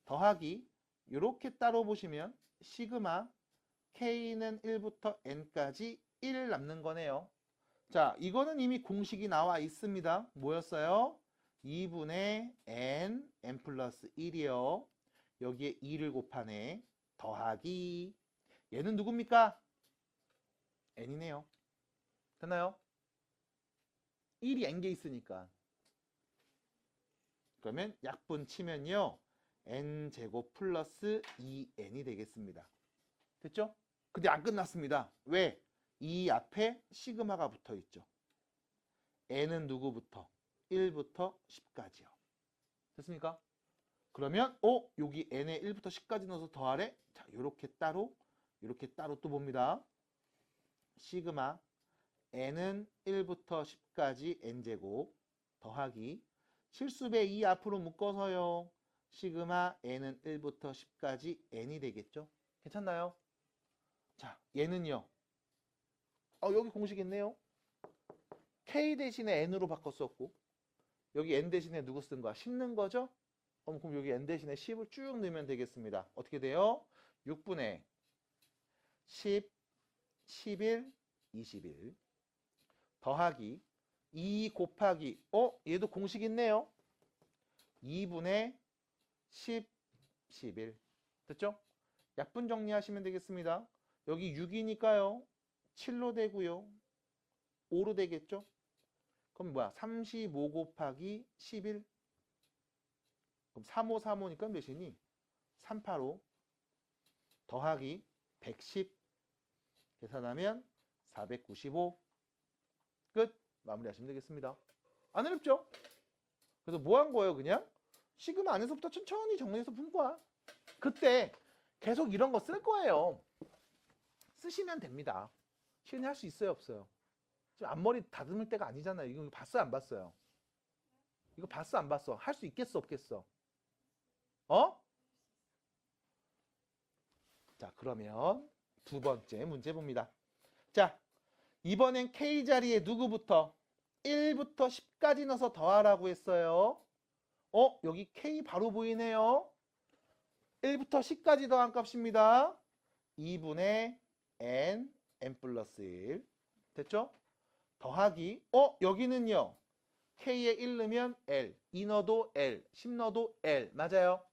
더하기 요렇게 따로 보시면 시그마 k는 1부터 n까지 1 남는 거네요. 자, 이거는 이미 공식이 나와 있습니다. 뭐였어요? 2분의 n 플러스 1이요. 여기에 2를 곱하네. 더하기 얘는 누굽니까? n이네요. 됐나요? 1이 n개 있으니까. 그러면 약분 치면요. n제곱 플러스 2n이 되겠습니다. 됐죠? 근데 안 끝났습니다. 왜? 이 앞에 시그마가 붙어 있죠. n은 누구부터? 1부터 10까지요. 됐습니까? 그러면 여기 n에 1부터 10까지 넣어서 더하래? 자, 요렇게 따로 또 봅니다. 시그마 n은 1부터 10까지 n제곱 더하기 실수배 2 앞으로 묶어서요. 시그마 n은 1부터 10까지 n이 되겠죠? 괜찮나요? 자, 얘는요. 여기 공식 있네요. k 대신에 n으로 바꿨었고 여기 n 대신에 누구 쓴 거야? 10 넣은 거죠? 그럼 여기 n 대신에 10을 쭉 넣으면 되겠습니다. 어떻게 돼요? 6분의 10, 11, 21 더하기 2 곱하기 얘도 공식 있네요. 2분의 10, 11 됐죠? 약분 정리하시면 되겠습니다. 여기 6이니까요. 7로 되고요. 5로 되겠죠? 그럼 뭐야? 35 곱하기 11 그럼 35, 35니까 몇이니? 385 더하기 110 계산하면 495 끝! 마무리하시면 되겠습니다. 안 어렵죠? 그래서 뭐 한 거예요? 그냥 시그마 안에서부터 천천히 정리해서 푼 거야. 그때 계속 이런 거 쓸 거예요. 쓰시면 됩니다. 시은이 할 수 있어요? 없어요? 지금 앞머리 다듬을 때가 아니잖아요. 이거 봤어요? 안 봤어요? 이거 봤어? 안 봤어? 할 수 있겠어? 없겠어? 자, 그러면 두 번째 문제 봅니다. 자, 이번엔 K자리에 누구부터? 1부터 10까지 넣어서 더하라고 했어요. 여기 K 바로 보이네요. 1부터 10까지 더한 값입니다. 2분의 n 플러스 1 됐죠? 더하기 여기는요. K에 1 넣으면 L 2 넣어도 L 10 넣어도 L 맞아요?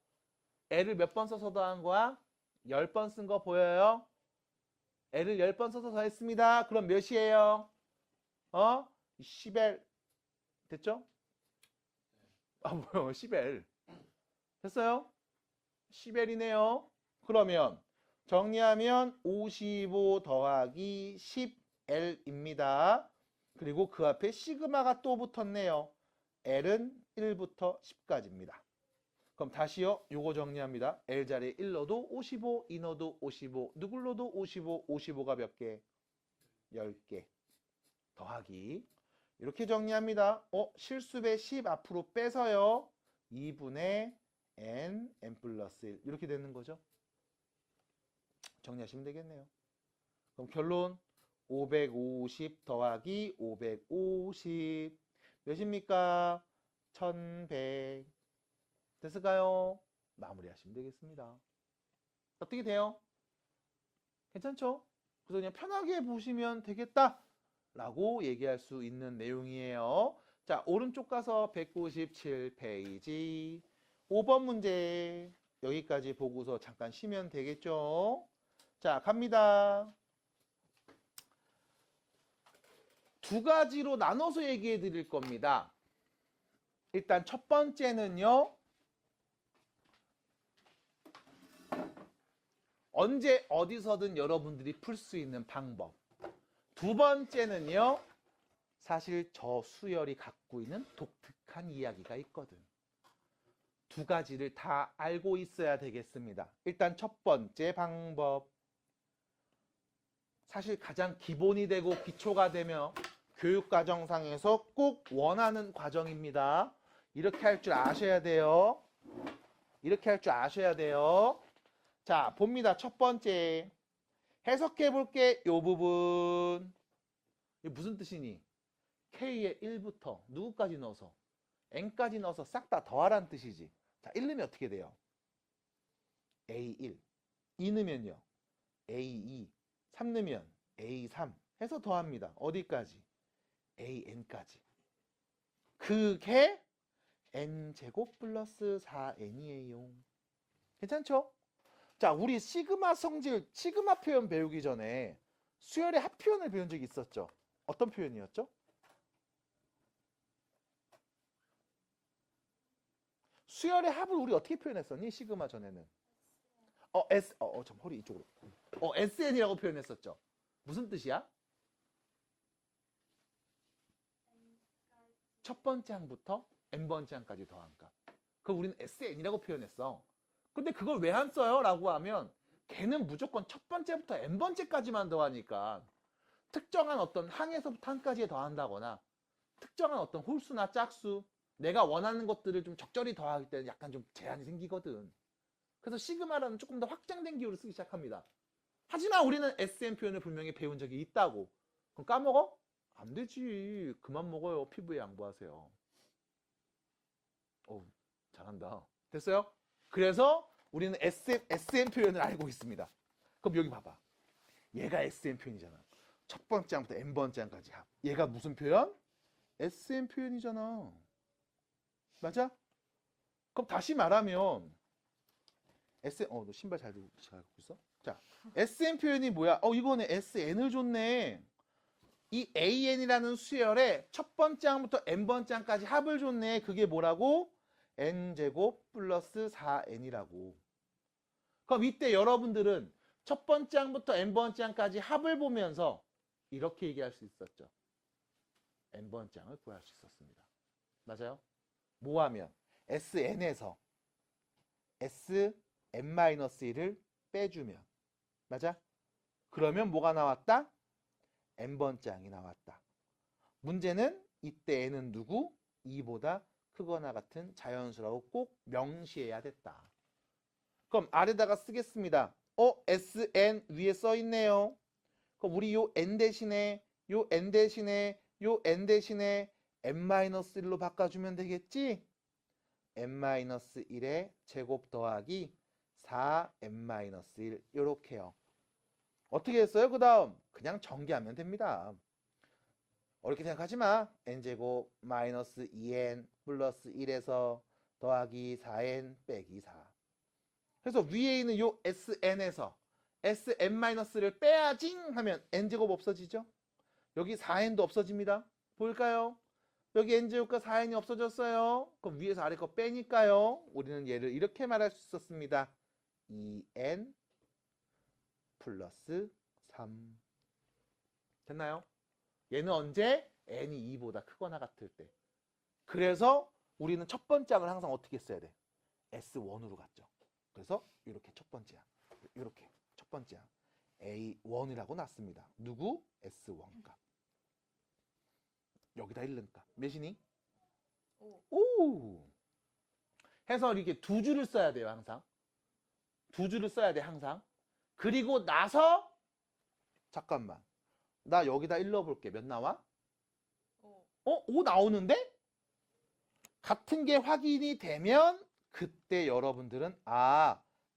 L을 몇 번 써서 더한 거야? 10번 쓴 거 보여요? L을 10번 써서 더했습니다. 그럼 몇이에요? 10L 됐죠? 뭐요? 10L 됐어요? 10L이네요. 그러면 정리하면 55 더하기 10L입니다. 그리고 그 앞에 시그마가 또 붙었네요. L은 1부터 10까지입니다. 그럼 다시요. 요거 정리합니다. L자리에 1 넣어도 55, 2 넣어도 55, 누굴 넣어도 55, 55가 몇 개? 10개. 더하기. 이렇게 정리합니다. 실수배 10 앞으로 빼서요. 2분의 n 플러스 1 이렇게 되는 거죠. 정리하시면 되겠네요. 그럼 결론 550 더하기 550 몇입니까? 1100 됐을까요? 마무리하시면 되겠습니다. 어떻게 돼요? 괜찮죠? 그래서 그냥 편하게 보시면 되겠다 라고 얘기할 수 있는 내용이에요. 자, 오른쪽 가서 197페이지 5번 문제 여기까지 보고서 잠깐 쉬면 되겠죠? 자, 갑니다. 두 가지로 나눠서 얘기해 드릴 겁니다. 일단 첫 번째는요. 언제 어디서든 여러분들이 풀 수 있는 방법. 두 번째는요. 사실 저 수열이 갖고 있는 독특한 이야기가 있거든. 두 가지를 다 알고 있어야 되겠습니다. 일단 첫 번째 방법. 사실 가장 기본이 되고 기초가 되며 교육과정상에서 꼭 원하는 과정입니다. 이렇게 할 줄 아셔야 돼요. 이렇게 할 줄 아셔야 돼요. 자, 봅니다. 첫 번째. 해석해 볼게. 요 부분. 이게 무슨 뜻이니? K에 1부터 누구까지 넣어서? N까지 넣어서 싹 다 더하라는 뜻이지. 자, 1 넣으면 어떻게 돼요? A1. 2 넣으면요. A2. 3 넣으면 A3 해서 더합니다. 어디까지? AN까지. 그게 N제곱 플러스 4N이에요. 괜찮죠? 자, 우리 시그마 성질, 시그마 표현 배우기 전에 수열의 합 표현을 배운 적이 있었죠. 어떤 표현이었죠? 수열의 합을 우리 어떻게 표현했었니? 시그마 전에는. 참 허리 이쪽으로. SN이라고 표현했었죠. 무슨 뜻이야? 첫 번째 항부터 n번째 항까지 더한 값. 그걸 우리는 SN이라고 표현했어. 근데 그걸 왜 안 써요? 라고 하면 걔는 무조건 첫 번째부터 n번째까지만 더하니까 특정한 어떤 항에서부터 항까지에 더한다거나 특정한 어떤 홀수나 짝수 내가 원하는 것들을 좀 적절히 더할 때는 약간 좀 제한이 생기거든. 그래서 시그마라는 조금 더 확장된 기호를 쓰기 시작합니다. 하지만 우리는 SN 표현을 분명히 배운 적이 있다고. 그럼 까먹어? 안 되지. 그만 먹어요. 피부에 양보하세요. 잘한다. 됐어요? 그래서 우리는 SN 표현을 알고 있습니다. 그럼 여기 봐봐. 얘가 SN 표현이잖아. 첫 번째 항부터 n번째 항까지 합. 얘가 무슨 표현? SN 표현이잖아. 맞아? 그럼 다시 말하면 너 신발 잘 갖고 있어? 자, SN 표현이 뭐야? 이거는 SN을 줬네. 이 AN이라는 수열의 첫 번째 항부터 n번째 항까지 합을 줬네. 그게 뭐라고? n제곱 플러스 4n이라고. 그럼 이때 여러분들은 첫 번째 항부터 n번째 항까지 합을 보면서 이렇게 얘기할 수 있었죠. n번째 항을 구할 수 있었습니다. 맞아요? 뭐 하면? SN에서 Sn-1을 빼주면. 맞아? 그러면 뭐가 나왔다? n번째 항이 나왔다. 문제는 이때 n은 누구? 2보다 크거나 같은 자연수라고 꼭 명시해야 됐다. 그럼 아래다가 쓰겠습니다. SN 위에 써있네요. 그럼 우리 요 n 대신에 요 n 대신에 요 n 대신에 n-1로 바꿔주면 되겠지? n-1의 제곱 더하기 4n-1 요렇게요. 어떻게 했어요? 그 다음 그냥 전개하면 됩니다. 어렵게 생각하지 마. n제곱 마이너스 2n 플러스 1에서 더하기 4n 빼기 4. 그래서 위에 있는 요 sn에서 sn-를 빼야지 하면 n제곱 없어지죠? 여기 4n도 없어집니다. 볼까요? 여기 n제곱과 4n이 없어졌어요. 그럼 위에서 아래 거 빼니까요. 우리는 얘를 이렇게 말할 수 있었습니다. 2n 플러스 3. 됐나요? 얘는 언제? n이 2보다 크거나 같을 때. 그래서 우리는 첫 번째 항을 항상 어떻게 써야 돼? S1으로 갔죠. 그래서 이렇게 첫 번째 항. 이렇게 첫 번째 항. A1이라고 놨습니다. 누구? S1 값. 여기다 1는 값. 몇이니? 5. 해서 이렇게 두 줄을 써야 돼요. 항상. 두 줄을 써야 돼. 항상. 그리고 나서 잠깐만. 나 여기다 1 넣어볼게. 몇 나와? 5 나오는데? 같은 게 확인이 되면 그때 여러분들은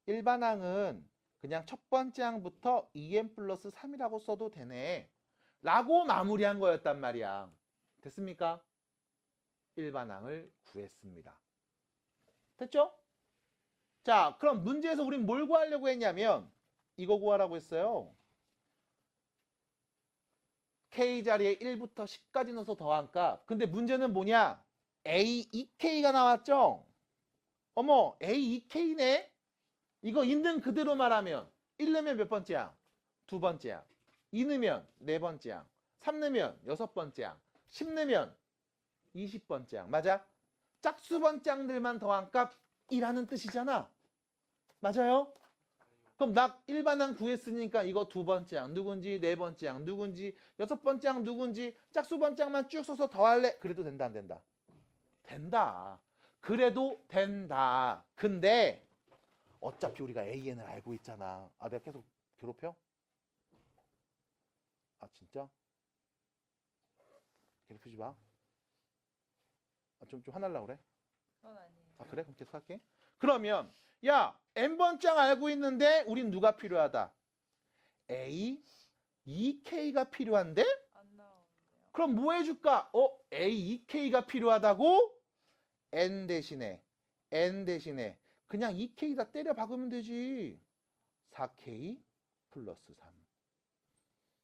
일반항은 그냥 첫 번째 항부터 2n 플러스 3이라고 써도 되네 라고 마무리한 거였단 말이야. 됐습니까? 일반항을 구했습니다. 됐죠? 자, 그럼 문제에서 우린 뭘 구하려고 했냐면 이거 구하라고 했어요. K자리에 1부터 10까지 넣어서 더한 값. 근데 문제는 뭐냐? A2K가 나왔죠? 어머, A2K네? 이거 있는 그대로 말하면 1 넣으면 몇 번째 항? 두 번째 항. 2 넣으면 네 번째 항. 3 넣으면 여섯 번째 항. 10 넣으면 20번째 항. 맞아? 짝수 번째 항들만 더한 값이라는 뜻이잖아. 맞아요? 그럼 나 일반항 구했으니까 이거 두 번째 항 누군지, 네 번째 항 누군지, 여섯 번째 항 누군지 짝수 번째 항만 쭉 써서 더할래? 그래도 된다 안 된다? 된다. 그래도 된다. 근데 어차피 우리가 AN을 알고 있잖아. 내가 계속 괴롭혀? 진짜? 괴롭히지 마. 좀 화날라 그래? 그건 아니에요. 그래? 그럼 계속 할게. 그러면 야, n번째 항 알고 있는데 우린 누가 필요하다? A, 2K가 필요한데? 안 나오는데요. 그럼 뭐 해줄까? A, 2K가 필요하다고? N 대신에 그냥 2K 다 때려 박으면 되지. 4K 플러스 3.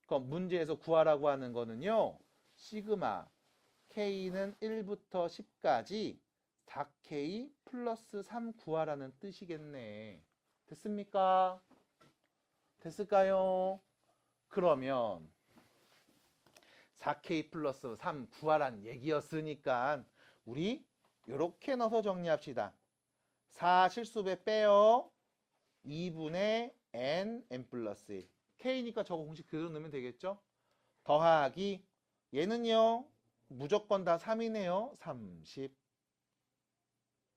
그럼 문제에서 구하라고 하는 거는요. 시그마 K는 1부터 10까지 4K 플러스 3 구하라는 뜻이겠네. 됐습니까? 됐을까요? 그러면 4K 플러스 3 구하란 얘기였으니까 우리 이렇게 넣어서 정리합시다. 4 실수배 빼요. 2분의 n 플러스 1. K니까 저거 공식 그대로 넣으면 되겠죠? 더하기 얘는요. 무조건 다 3이네요. 30.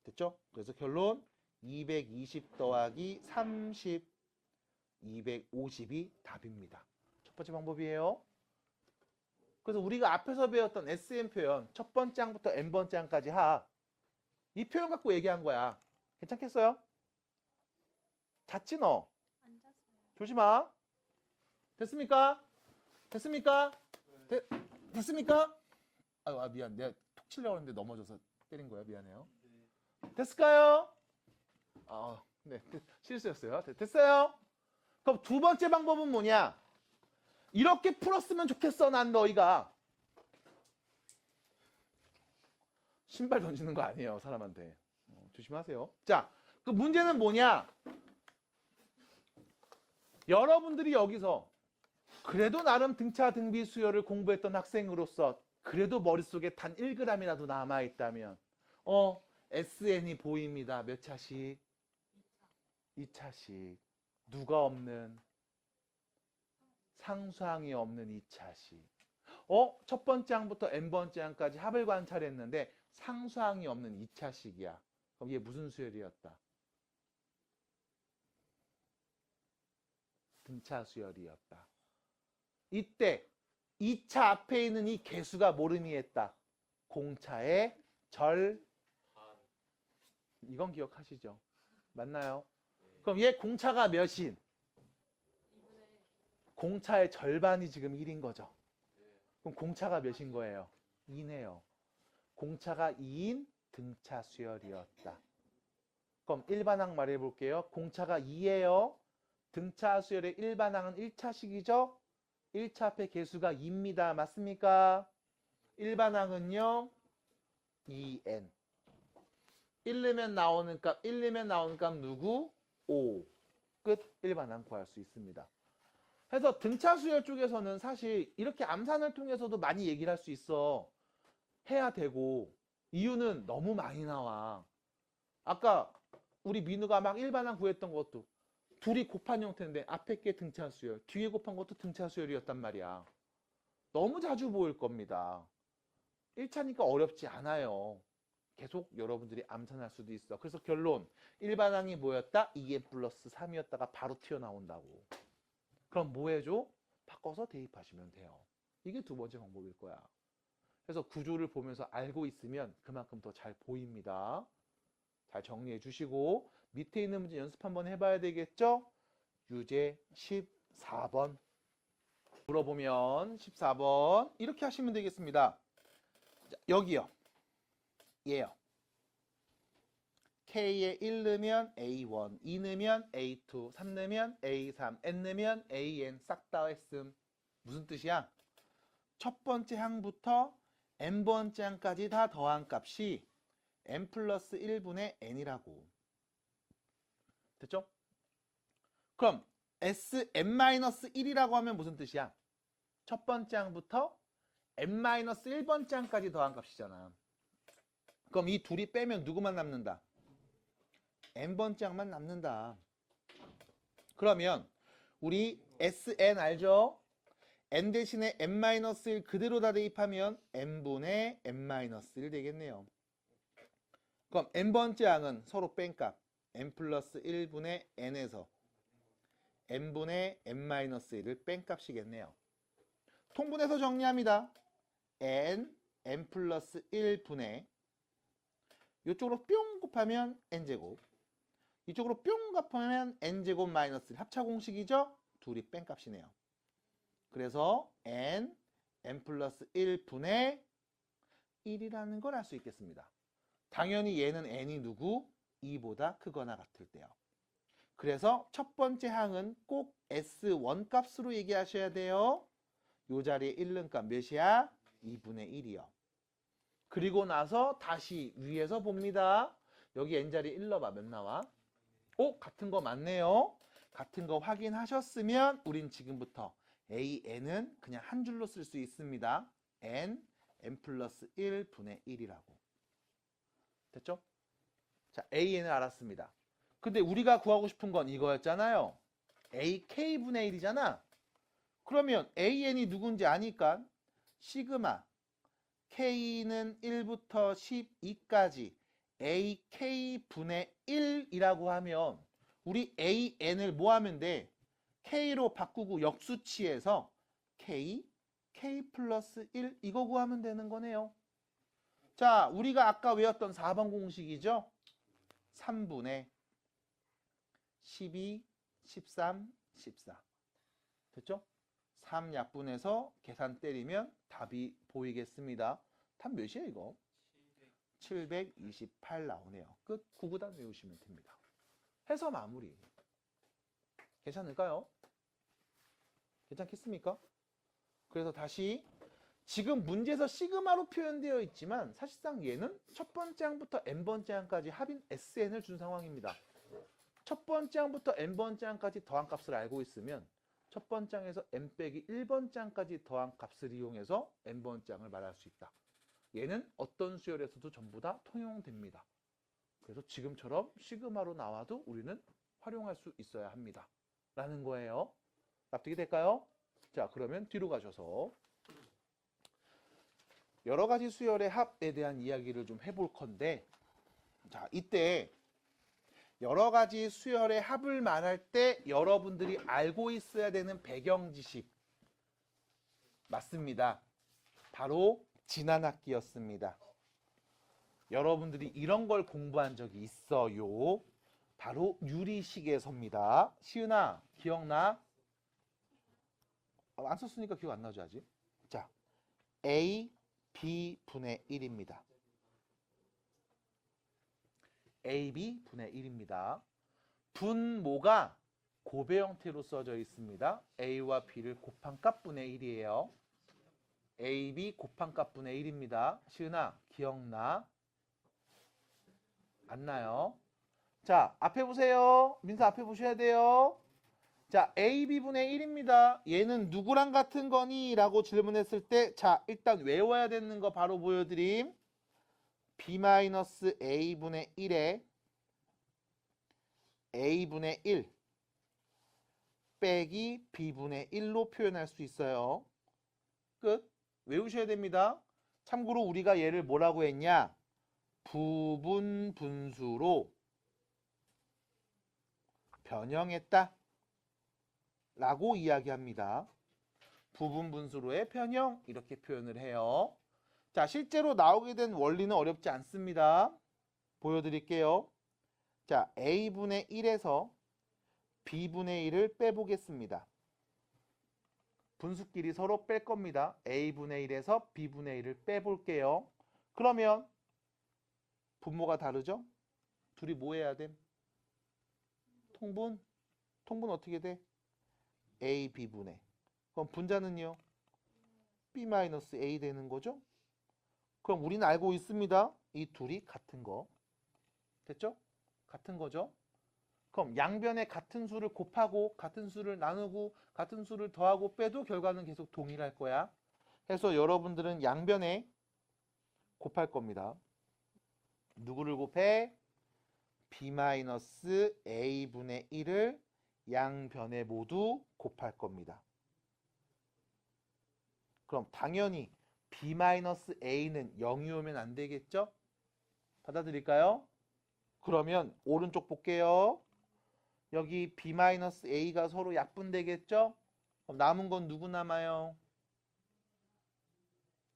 됐죠? 그래서 결론 220 더하기 30. 250이 답입니다. 첫 번째 방법이에요. 그래서 우리가 앞에서 배웠던 SN 표현 첫 번째 항부터 n번째 항까지 이 표현 갖고 얘기한 거야. 괜찮겠어요? 잤지 너? 안 잤어요. 조심하. 됐습니까? 됐습니까? 됐습니까? 미안. 내가 톡 치려고 했는데 넘어져서 때린 거야. 미안해요. 됐을까요? 네. 실수였어요. 됐어요? 그럼 두 번째 방법은 뭐냐? 이렇게 풀었으면 좋겠어. 난 너희가. 신발 던지는 거 아니에요. 사람한테. 조심하세요. 자, 그 문제는 뭐냐? 여러분들이 여기서 그래도 나름 등차 등비 수열을 공부했던 학생으로서 그래도 머릿속에 단 1g이라도 남아있다면 SN이 보입니다. 몇 차씩? 2차씩. 누가 없는? 상수항이 없는 2차씩. 첫 번째 항부터 n번째 항까지 합을 관찰했는데 상수항이 없는 2차식이야. 그럼 얘 무슨 수열이었다? 등차 수열이었다. 이때 2차 앞에 있는 이 개수가 뭘 의미했다? 공차의 절. 이건 기억하시죠? 맞나요? 그럼 얘 공차가 몇인? 공차의 절반이 지금 1인 거죠. 그럼 공차가 몇인 거예요? 2네요. 공차가 2인 등차 수열이었다. 그럼 일반항 말해볼게요. 공차가 2예요. 등차 수열의 일반항은 1차식이죠. 1차 앞에 개수가 2입니다. 맞습니까? 일반항은요. 2n. 1 넣으면 나오는 값 누구? 5. 끝. 일반항 구할 수 있습니다. 그래서 등차 수열 쪽에서는 사실 이렇게 암산을 통해서도 많이 얘기를 할 수 있어. 해야 되고. 이유는 너무 많이 나와. 아까 우리 민우가 막 일반항 구했던 것도 둘이 곱한 형태인데 앞에 게 등차 수열, 뒤에 곱한 것도 등차 수열이었단 말이야. 너무 자주 보일 겁니다. 1차니까 어렵지 않아요. 계속 여러분들이 암산할 수도 있어. 그래서 결론, 일반항이 뭐였다? 2n 플러스 3이었다가 바로 튀어나온다고. 그럼 뭐 해줘? 바꿔서 대입하시면 돼요. 이게 두 번째 방법일 거야. 그래서 구조를 보면서 알고 있으면 그만큼 더 잘 보입니다. 잘 정리해 주시고 밑에 있는 문제 연습 한번 해봐야 되겠죠? 유제 14번 물어보면 14번 이렇게 하시면 되겠습니다. 자, 여기요. 얘요. K에 1 넣으면 A1, 2 넣으면 A2, 3 넣으면 A3, N 넣으면 AN 싹 다 했음. 무슨 뜻이야? 첫 번째 항부터 n번째 항까지 다 더한 값이 n 플러스 1분의 n이라고. 됐죠? 그럼 Sn-1이라고 하면 무슨 뜻이야? 첫 번째 항부터 n-1번째 항까지 더한 값이잖아. 그럼 이 둘이 빼면 누구만 남는다? n번째 항만 남는다. 그러면 우리 Sn 알죠? n 대신에 n-1 그대로 다 대입하면 n분의 n-1 되겠네요. 그럼 n번째 항은 서로 뺀값 n 플러스 1분의 n에서 n분의 n-1을 뺀값이겠네요. 통분해서 정리합니다. n 플러스 1분의 이쪽으로 뿅 곱하면 n제곱, 이쪽으로 뿅 곱하면 n제곱 마이너스 1 합차 공식이죠? 둘이 뺀값이네요. 그래서 n 플러스 1분의 1이라는 걸 알 수 있겠습니다. 당연히 얘는 n이 누구? 2보다 크거나 같을 때요. 그래서 첫 번째 항은 꼭 S1 값으로 얘기하셔야 돼요. 요 자리에 1는 값 몇이야? 2분의 1이요. 그리고 나서 다시 위에서 봅니다. 여기 n자리 1 넣어봐. 몇 나와? 오, 같은 거 맞네요. 같은 거 확인하셨으면 우린 지금부터 AN은 그냥 한 줄로 쓸 수 있습니다. N 플러스 1분의 1이라고. 됐죠? 자, AN을 알았습니다. 근데 우리가 구하고 싶은 건 이거였잖아요. AK분의 1이잖아. 그러면 AN이 누군지 아니까 시그마 K는 1부터 12까지 AK분의 1이라고 하면 우리 AN을 뭐 하면 돼? K로 바꾸고 역수치해서 K 플러스 1 이거 구하면 되는 거네요. 자, 우리가 아까 외웠던 4번 공식이죠? 3분의 12, 13, 14 됐죠? 3약분해서 계산 때리면 답이 보이겠습니다. 답 몇이에요 이거? 728 나오네요. 끝. 구구단 외우시면 됩니다. 해서 마무리. 괜찮을까요? 괜찮겠습니까? 그래서 다시 지금 문제에서 시그마로 표현되어 있지만 사실상 얘는 첫 번째 항부터 n번째 항까지 합인 SN을 준 상황입니다. 첫 번째 항부터 n번째 항까지 더한 값을 알고 있으면 첫 번째 항에서 n 빼기 1번째 항까지 더한 값을 이용해서 n번째 항을 말할 수 있다. 얘는 어떤 수열에서도 전부 다 통용됩니다. 그래서 지금처럼 시그마로 나와도 우리는 활용할 수 있어야 합니다. 라는 거예요. 납득이 될까요? 자, 그러면 뒤로 가셔서 여러 가지 수열의 합에 대한 이야기를 좀 해볼 건데, 자, 이때 여러 가지 수열의 합을 말할 때 여러분들이 알고 있어야 되는 배경 지식 맞습니다. 바로 지난 학기였습니다. 여러분들이 이런 걸 공부한 적이 있어요. 바로 유리식에서입니다. 시은아, 기억나? 안 썼으니까 기억 안 나죠 아직? 자, A, B분의 1입니다. AB 분의 1입니다. 분모가 곱의 형태로 써져 있습니다. A와 B를 곱한 값 분의 1이에요. AB 곱한 값 분의 1입니다. 시은아, 기억나? 안 나요? 자, 앞에 보세요. 민서 앞에 보셔야 돼요. 자, AB분의 1입니다. 얘는 누구랑 같은 거니? 라고 질문했을 때, 자, 일단 외워야 되는 거 바로 보여드림. B-A분의 1에 A분의 1 빼기 B분의 1로 표현할 수 있어요. 끝. 외우셔야 됩니다. 참고로 우리가 얘를 뭐라고 했냐? 부분 분수로 변형했다 라고 이야기합니다. 부분 분수로의 변형 이렇게 표현을 해요. 자, 실제로 나오게 된 원리는 어렵지 않습니다. 보여드릴게요. 자, A분의 1에서 B분의 1을 빼보겠습니다. 분수끼리 서로 뺄 겁니다. A분의 1에서 B분의 1을 빼볼게요. 그러면 분모가 다르죠? 둘이 뭐 해야 돼? 통분? 통분 어떻게 돼? A, B분의. 그럼 분자는요? B-A 되는 거죠? 그럼 우리는 알고 있습니다. 이 둘이 같은 거. 됐죠? 같은 거죠? 그럼 양변에 같은 수를 곱하고 같은 수를 나누고 같은 수를 더하고 빼도 결과는 계속 동일할 거야. 해서 여러분들은 양변에 곱할 겁니다. 누구를 곱해? B-A분의 1을 양변에 모두 곱할 겁니다. 그럼 당연히 B-A는 0이 오면 안 되겠죠? 받아들일까요? 그러면 오른쪽 볼게요. 여기 B-A가 서로 약분되겠죠? 그럼 남은 건 누구 남아요?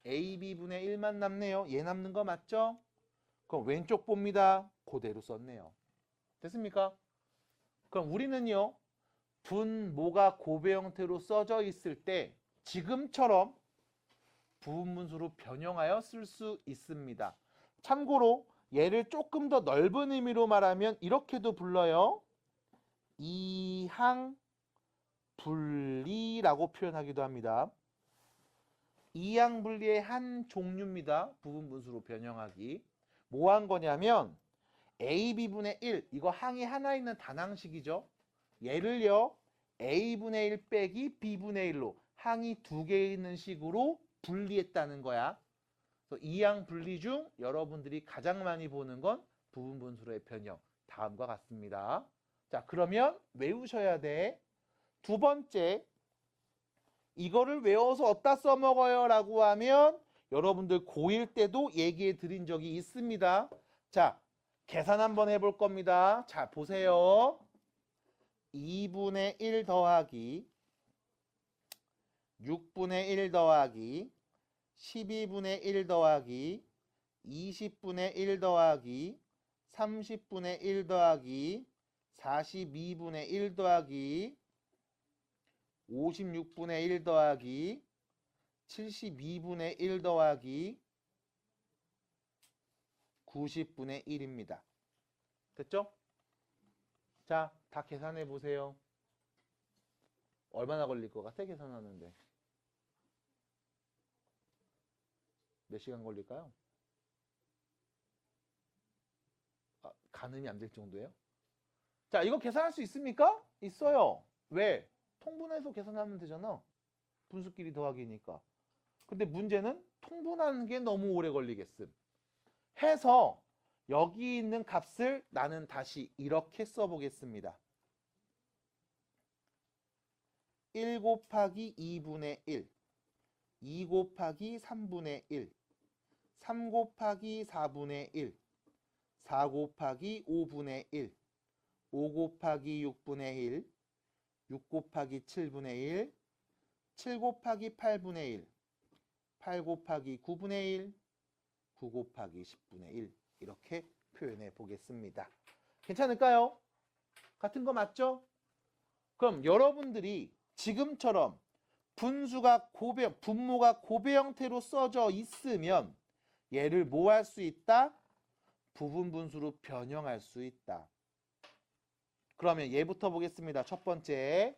AB분의 1만 남네요. 얘 남는 거 맞죠? 그럼 왼쪽 봅니다. 그대로 썼네요. 됐습니까? 그럼 우리는요. 분모가 곱의 형태로 써져 있을 때 지금처럼 부분분수로 변형하여 쓸 수 있습니다. 참고로 얘를 조금 더 넓은 의미로 말하면 이렇게도 불러요. 이항 분리라고 표현하기도 합니다. 이항 분리의 한 종류입니다. 부분 분수로 변형하기. 뭐 한 거냐면 AB분의 1, 이거 항이 하나 있는 단항식이죠. 얘를요 A분의 1 빼기 B분의 1로 항이 두 개 있는 식으로 분리했다는 거야. 그래서 이항 분리 중 여러분들이 가장 많이 보는 건 부분 분수로의 변형. 다음과 같습니다. 자, 그러면 외우셔야 돼. 두 번째, 이거를 외워서 어디다 써먹어요? 라고 하면 여러분들 고1 때도 얘기해 드린 적이 있습니다. 자, 계산 한번 해볼 겁니다. 자, 보세요. 2분의 1 더하기 6분의 1 더하기 12분의 1 더하기 20분의 1 더하기 30분의 1 더하기 42분의 1 더하기 56분의 1 더하기 72분의 1 더하기 90분의 1입니다. 됐죠? 자, 다 계산해 보세요. 얼마나 걸릴 것 같아? 계산하는데. 몇 시간 걸릴까요? 가늠이 안 될 정도예요? 자, 이거 계산할 수 있습니까? 있어요. 왜? 통분해서 계산하면 되잖아. 분수끼리 더하기니까. 근데 문제는 통분하는 게 너무 오래 걸리겠음. 해서 여기 있는 값을 나는 다시 이렇게 써보겠습니다. 1 곱하기 2분의 1, 2 곱하기 3분의 1, 3 곱하기 4분의 1, 4 곱하기 5분의 1, 5 곱하기 6분의 1, 6 곱하기 7분의 1, 7 곱하기 8분의 1, 8 곱하기 9분의 1, 9 곱하기 10분의 1 이렇게 표현해 보겠습니다. 괜찮을까요? 같은 거 맞죠? 그럼 여러분들이 지금처럼 분수가 분모가 고배 형태로 써져 있으면 얘를 뭐 할 수 있다? 부분 분수로 변형할 수 있다. 그러면 얘부터 보겠습니다. 첫 번째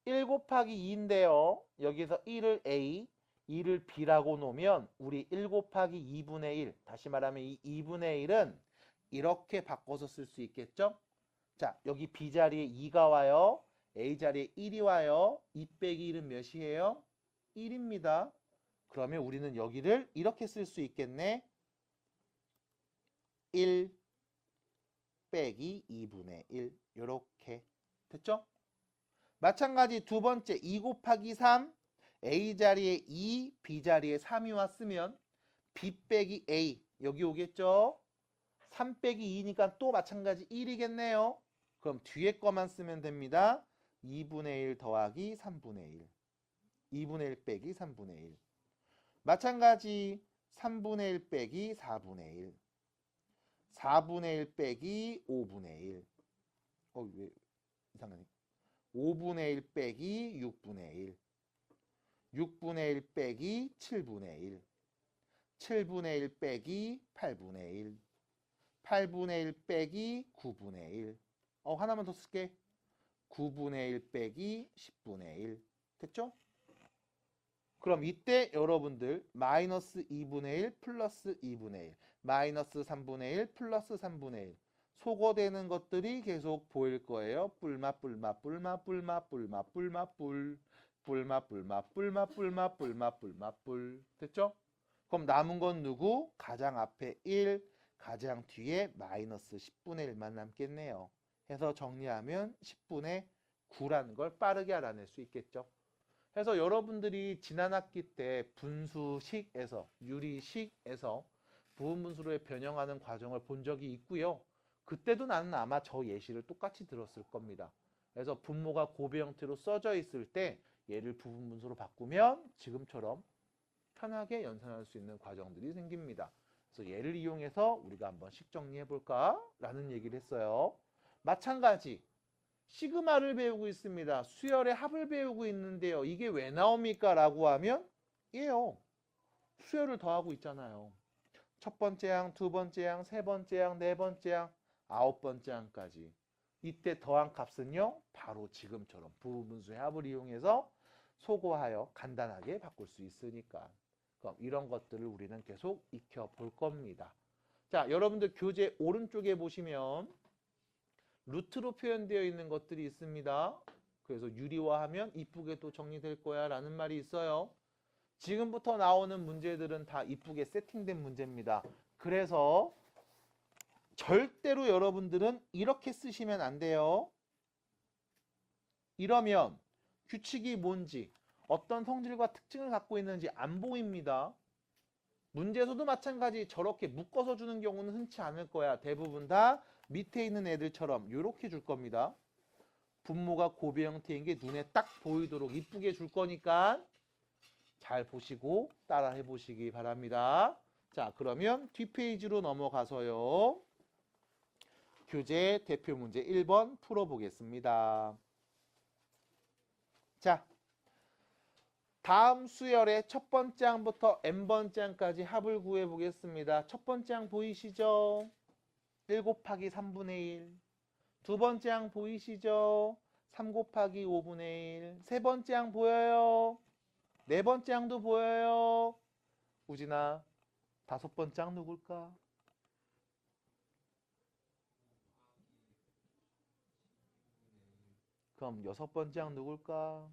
1 곱하기 2인데요. 여기서 1을 A, 2를 B라고 놓으면 우리 1 곱하기 2분의 1, 다시 말하면 이 2분의 1은 이렇게 바꿔서 쓸 수 있겠죠? 자, 여기 B 자리에 2가 와요. A 자리에 1이 와요. 2 빼기 1은 몇이에요? 1입니다. 그러면 우리는 여기를 이렇게 쓸 수 있겠네. 1 빼기 2분의 1 이렇게 됐죠? 마찬가지 두 번째 2 곱하기 3 A 자리에 2, B 자리에 3이 왔으면 B 빼기 A 여기 오겠죠? 3 빼기 2니까 또 마찬가지 1이겠네요. 그럼 뒤에 거만 쓰면 됩니다. 2분의 1 더하기 3분의 1 2분의 1 빼기 3분의 1 마찬가지 3분의 1 빼기 4분의 1 4분의 1 빼기 5분의 1 왜 이상하네. 5분의 1 빼기 6분의 1 6분의 1 빼기 7분의 1 7분의 1 빼기 8분의 1 8분의 1 빼기 9분의 1 하나만 더 쓸게. 9분의 1 빼기 10분의 1 됐죠? 그럼 이때 여러분들 마이너스 2분의 1 플러스 2분의 1 마이너스 3분의 1 플러스 3분의 1 소거되는 것들이 계속 보일 거예요. 뿔맛 뿔맛 뿔맛 뿔맛 뿔맛 뿔맛 뿔 뿔맛 뿔맛 뿔맛 뿔맛 뿔맛 뿔맛 뿔 됐죠? 그럼 남은 건 누구? 가장 앞에 1 가장 뒤에 마이너스 10분의 1만 남겠네요. 해서 정리하면 10분의 9라는 걸 빠르게 알아낼 수 있겠죠. 그래서 여러분들이 지난 학기 때 분수식에서 유리식에서 부분분수로의 변형하는 과정을 본 적이 있고요. 그때도 나는 아마 저 예시를 똑같이 들었을 겁니다. 그래서 분모가 고배 형태로 써져 있을 때 얘를 부분분수로 바꾸면 지금처럼 편하게 연산할 수 있는 과정들이 생깁니다. 그래서 얘를 이용해서 우리가 한번 식 정리해 볼까? 라는 얘기를 했어요. 마찬가지 시그마를 배우고 있습니다. 수열의 합을 배우고 있는데요. 이게 왜 나옵니까? 라고 하면 얘요. 수열을 더하고 있잖아요. 첫 번째 항, 두 번째 항, 세 번째 항, 네 번째 항, 아홉 번째 항까지. 이때 더한 값은요. 바로 지금처럼 부분수의 합을 이용해서 소거하여 간단하게 바꿀 수 있으니까. 그럼 이런 것들을 우리는 계속 익혀볼 겁니다. 자, 여러분들 교재 오른쪽에 보시면 루트로 표현되어 있는 것들이 있습니다. 그래서 유리화하면 이쁘게 또 정리될 거야 라는 말이 있어요. 지금부터 나오는 문제들은 다 이쁘게 세팅된 문제입니다. 그래서 절대로 여러분들은 이렇게 쓰시면 안 돼요. 이러면 규칙이 뭔지, 어떤 성질과 특징을 갖고 있는지 안 보입니다. 문제에서도 마찬가지 저렇게 묶어서 주는 경우는 흔치 않을 거야. 대부분 다 밑에 있는 애들처럼 이렇게 줄 겁니다. 분모가 곱의 형태인 게 눈에 딱 보이도록 이쁘게 줄 거니까 잘 보시고 따라 해보시기 바랍니다. 자, 그러면 뒷페이지로 넘어가서요. 교재 대표 문제 1번 풀어보겠습니다. 자, 다음 수열의 첫 번째 항부터 n번째 항까지 합을 구해보겠습니다. 첫 번째 항 보이시죠? 1 곱하기 3분의 1. 두 번째 항 보이시죠? 3 곱하기 5분의 1. 세 번째 항 보여요? 네 번째 항도 보여요? 우진아, 다섯 번째 항 누굴까? 그럼 여섯 번째 항 누굴까?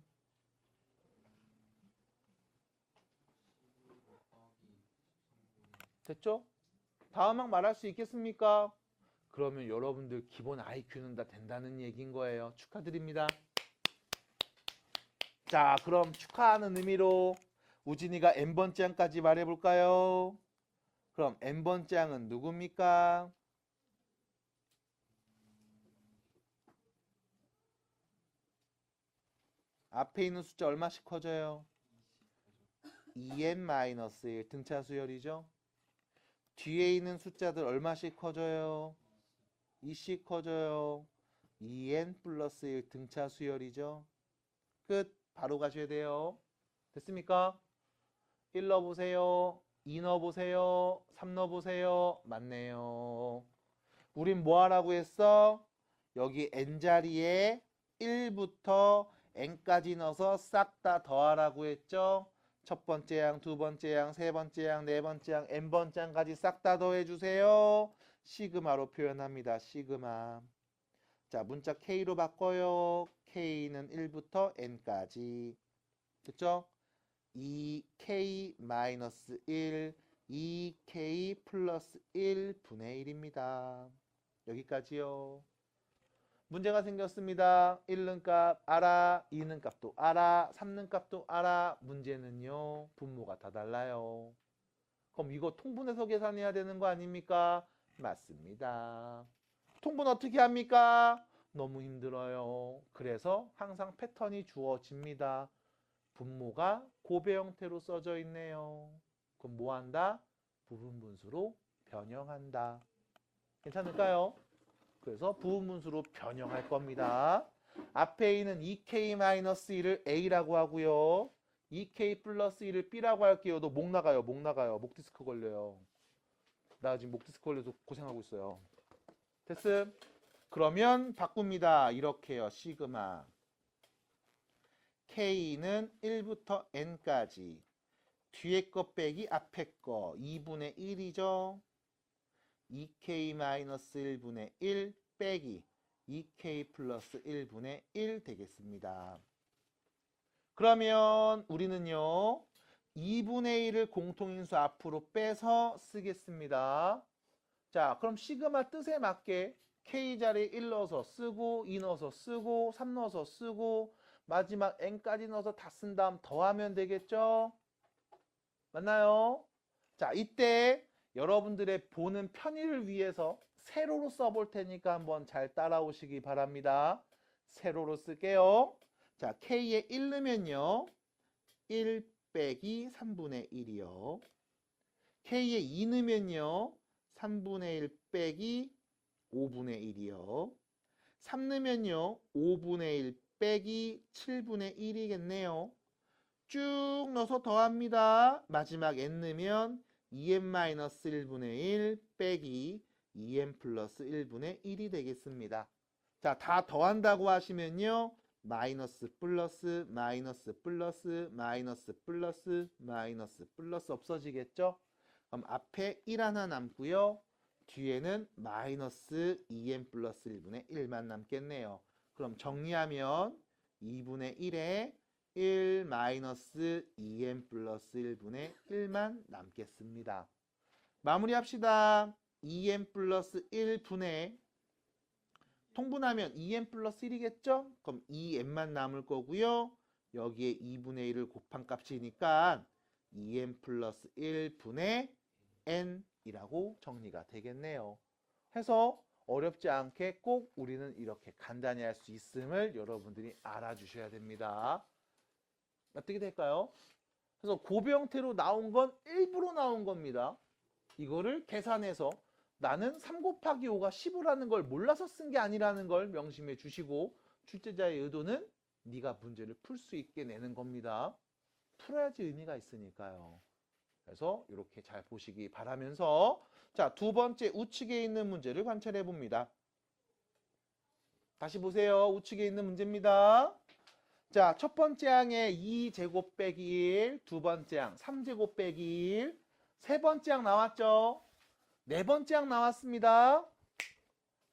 됐죠? 다음 항 말할 수 있겠습니까? 그러면 여러분들 기본 IQ는 다 된다는 얘기인 거예요. 축하드립니다. 자, 그럼 축하하는 의미로 우진이가 n번째 항까지 말해볼까요? 그럼 n번째 항은 누굽니까? 앞에 있는 숫자 얼마씩 커져요? 2n-1 등차 수열이죠. 뒤에 있는 숫자들 얼마씩 커져요? 2씩 커져요. 2n 플러스 1 등차 수열이죠. 끝. 바로 가셔야 돼요. 됐습니까? 1 넣어보세요. 2 넣어보세요. 3 넣어보세요. 맞네요. 우린 뭐 하라고 했어? 여기 n자리에 1부터 n까지 넣어서 싹 다 더하라고 했죠. 첫 번째 항, 두 번째 항, 세 번째 항, 네 번째 항, n번째 항까지 싹 다 더해주세요. 시그마로 표현합니다. 시그마. 자, 문자 K로 바꿔요. K는 1부터 N까지. 됐죠? 2K-1, 2K 플러스 1분의 1입니다. 여기까지요. 문제가 생겼습니다. 1는 값 알아, 2는 값도 알아, 3는 값도 알아. 문제는요, 분모가 다 달라요. 그럼 이거 통분해서 계산해야 되는 거 아닙니까? 맞습니다. 통분 어떻게 합니까? 너무 힘들어요. 그래서 항상 패턴이 주어집니다. 분모가 곱의 형태로 써져 있네요. 그럼 뭐 한다? 부분분수로 변형한다. 괜찮을까요? 그래서 부분분수로 변형할 겁니다. 앞에 있는 2k-1을 a라고 하고요. 2k 플러스 1을 b라고 할게요. 너 목 나가요. 목 나가요. 목 디스크 걸려요. 나 지금 목 디스크 걸려서 고생하고 있어요. 됐음? 그러면 바꿉니다. 이렇게요. 시그마. K는 1부터 N까지. 뒤에 거 빼기 앞에 거 2분의 1이죠. 2K-1분의 1 빼기 2K 플러스 1분의 1 되겠습니다. 그러면 우리는요. 2분의 1을 공통인수 앞으로 빼서 쓰겠습니다. 자, 그럼 시그마 뜻에 맞게 K 자리에 1 넣어서 쓰고 2 넣어서 쓰고 3 넣어서 쓰고 마지막 n까지 넣어서 다 쓴 다음 더하면 되겠죠? 맞나요? 자, 이때 여러분들의 보는 편의를 위해서 세로로 써볼 테니까 한번 잘 따라오시기 바랍니다. 세로로 쓸게요. 자, K에 1 넣으면요. 1 빼기 3분의 1이요. K에 2 넣으면요. 3분의 1 빼기 5분의 1이요. 3 넣으면요. 5분의 1 빼기 7분의 1이겠네요. 쭉 넣어서 더합니다. 마지막 n 넣으면 2n-1분의 1 빼기 2n 플러스 1분의 1이 되겠습니다. 자, 다 더한다고 하시면요. 마이너스 플러스 마이너스 플러스 마이너스 플러스 마이너스 플러스 없어지겠죠? 그럼 앞에 1 하나 남고요. 뒤에는 마이너스 2n 플러스 1분의 1만 남겠네요. 그럼 정리하면 2분의 1에 1 마이너스 2n 플러스 1분의 1만 남겠습니다. 마무리합시다. 2n 플러스 1분의 통분하면 2n 플러스 1이겠죠? 그럼 2n만 남을 거고요. 여기에 2분의 1을 곱한 값이니까 2n 플러스 1분의 n이라고 정리가 되겠네요. 해서 어렵지 않게 꼭 우리는 이렇게 간단히 할 수 있음을 여러분들이 알아주셔야 됩니다. 어떻게 될까요? 그래서 곱의 형태로 나온 건 일부러 나온 겁니다. 이거를 계산해서 나는 3 곱하기 5가 15라는 걸 몰라서 쓴 게 아니라는 걸 명심해 주시고 출제자의 의도는 네가 문제를 풀 수 있게 내는 겁니다. 풀어야지 의미가 있으니까요. 그래서 이렇게 잘 보시기 바라면서 자, 두 번째 우측에 있는 문제를 관찰해 봅니다. 다시 보세요. 우측에 있는 문제입니다. 자, 첫 번째 항에 2제곱 빼기 1, 두 번째 항 3제곱 빼기 1, 세 번째 항 나왔죠? 네 번째 항 나왔습니다.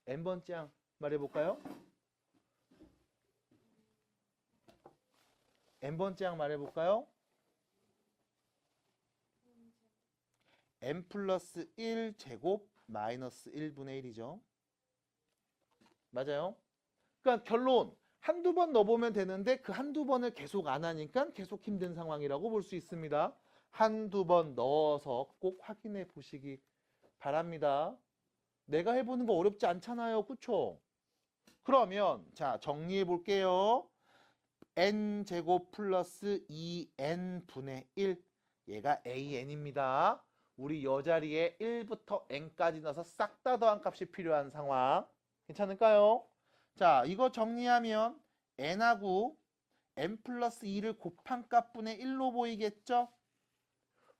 n번째 항 말해볼까요? n번째 항 말해볼까요? n 플러스 1제곱 마이너스 1분의 1이죠. 맞아요? 그러니까 결론 한두 번 넣어보면 되는데 그 한두 번을 계속 안 하니까 계속 힘든 상황이라고 볼 수 있습니다. 한두 번 넣어서 꼭 확인해 보시기 바랍니다. 내가 해보는 거 어렵지 않잖아요. 그쵸? 그러면 자 정리해 볼게요. n제곱 플러스 2n분의 1 얘가 an입니다. 우리 여 자리에 1부터 n까지 넣어서 싹 다 더한 값이 필요한 상황. 괜찮을까요? 자, 이거 정리하면 n하고 n 플러스 2를 곱한 값분의 1로 보이겠죠?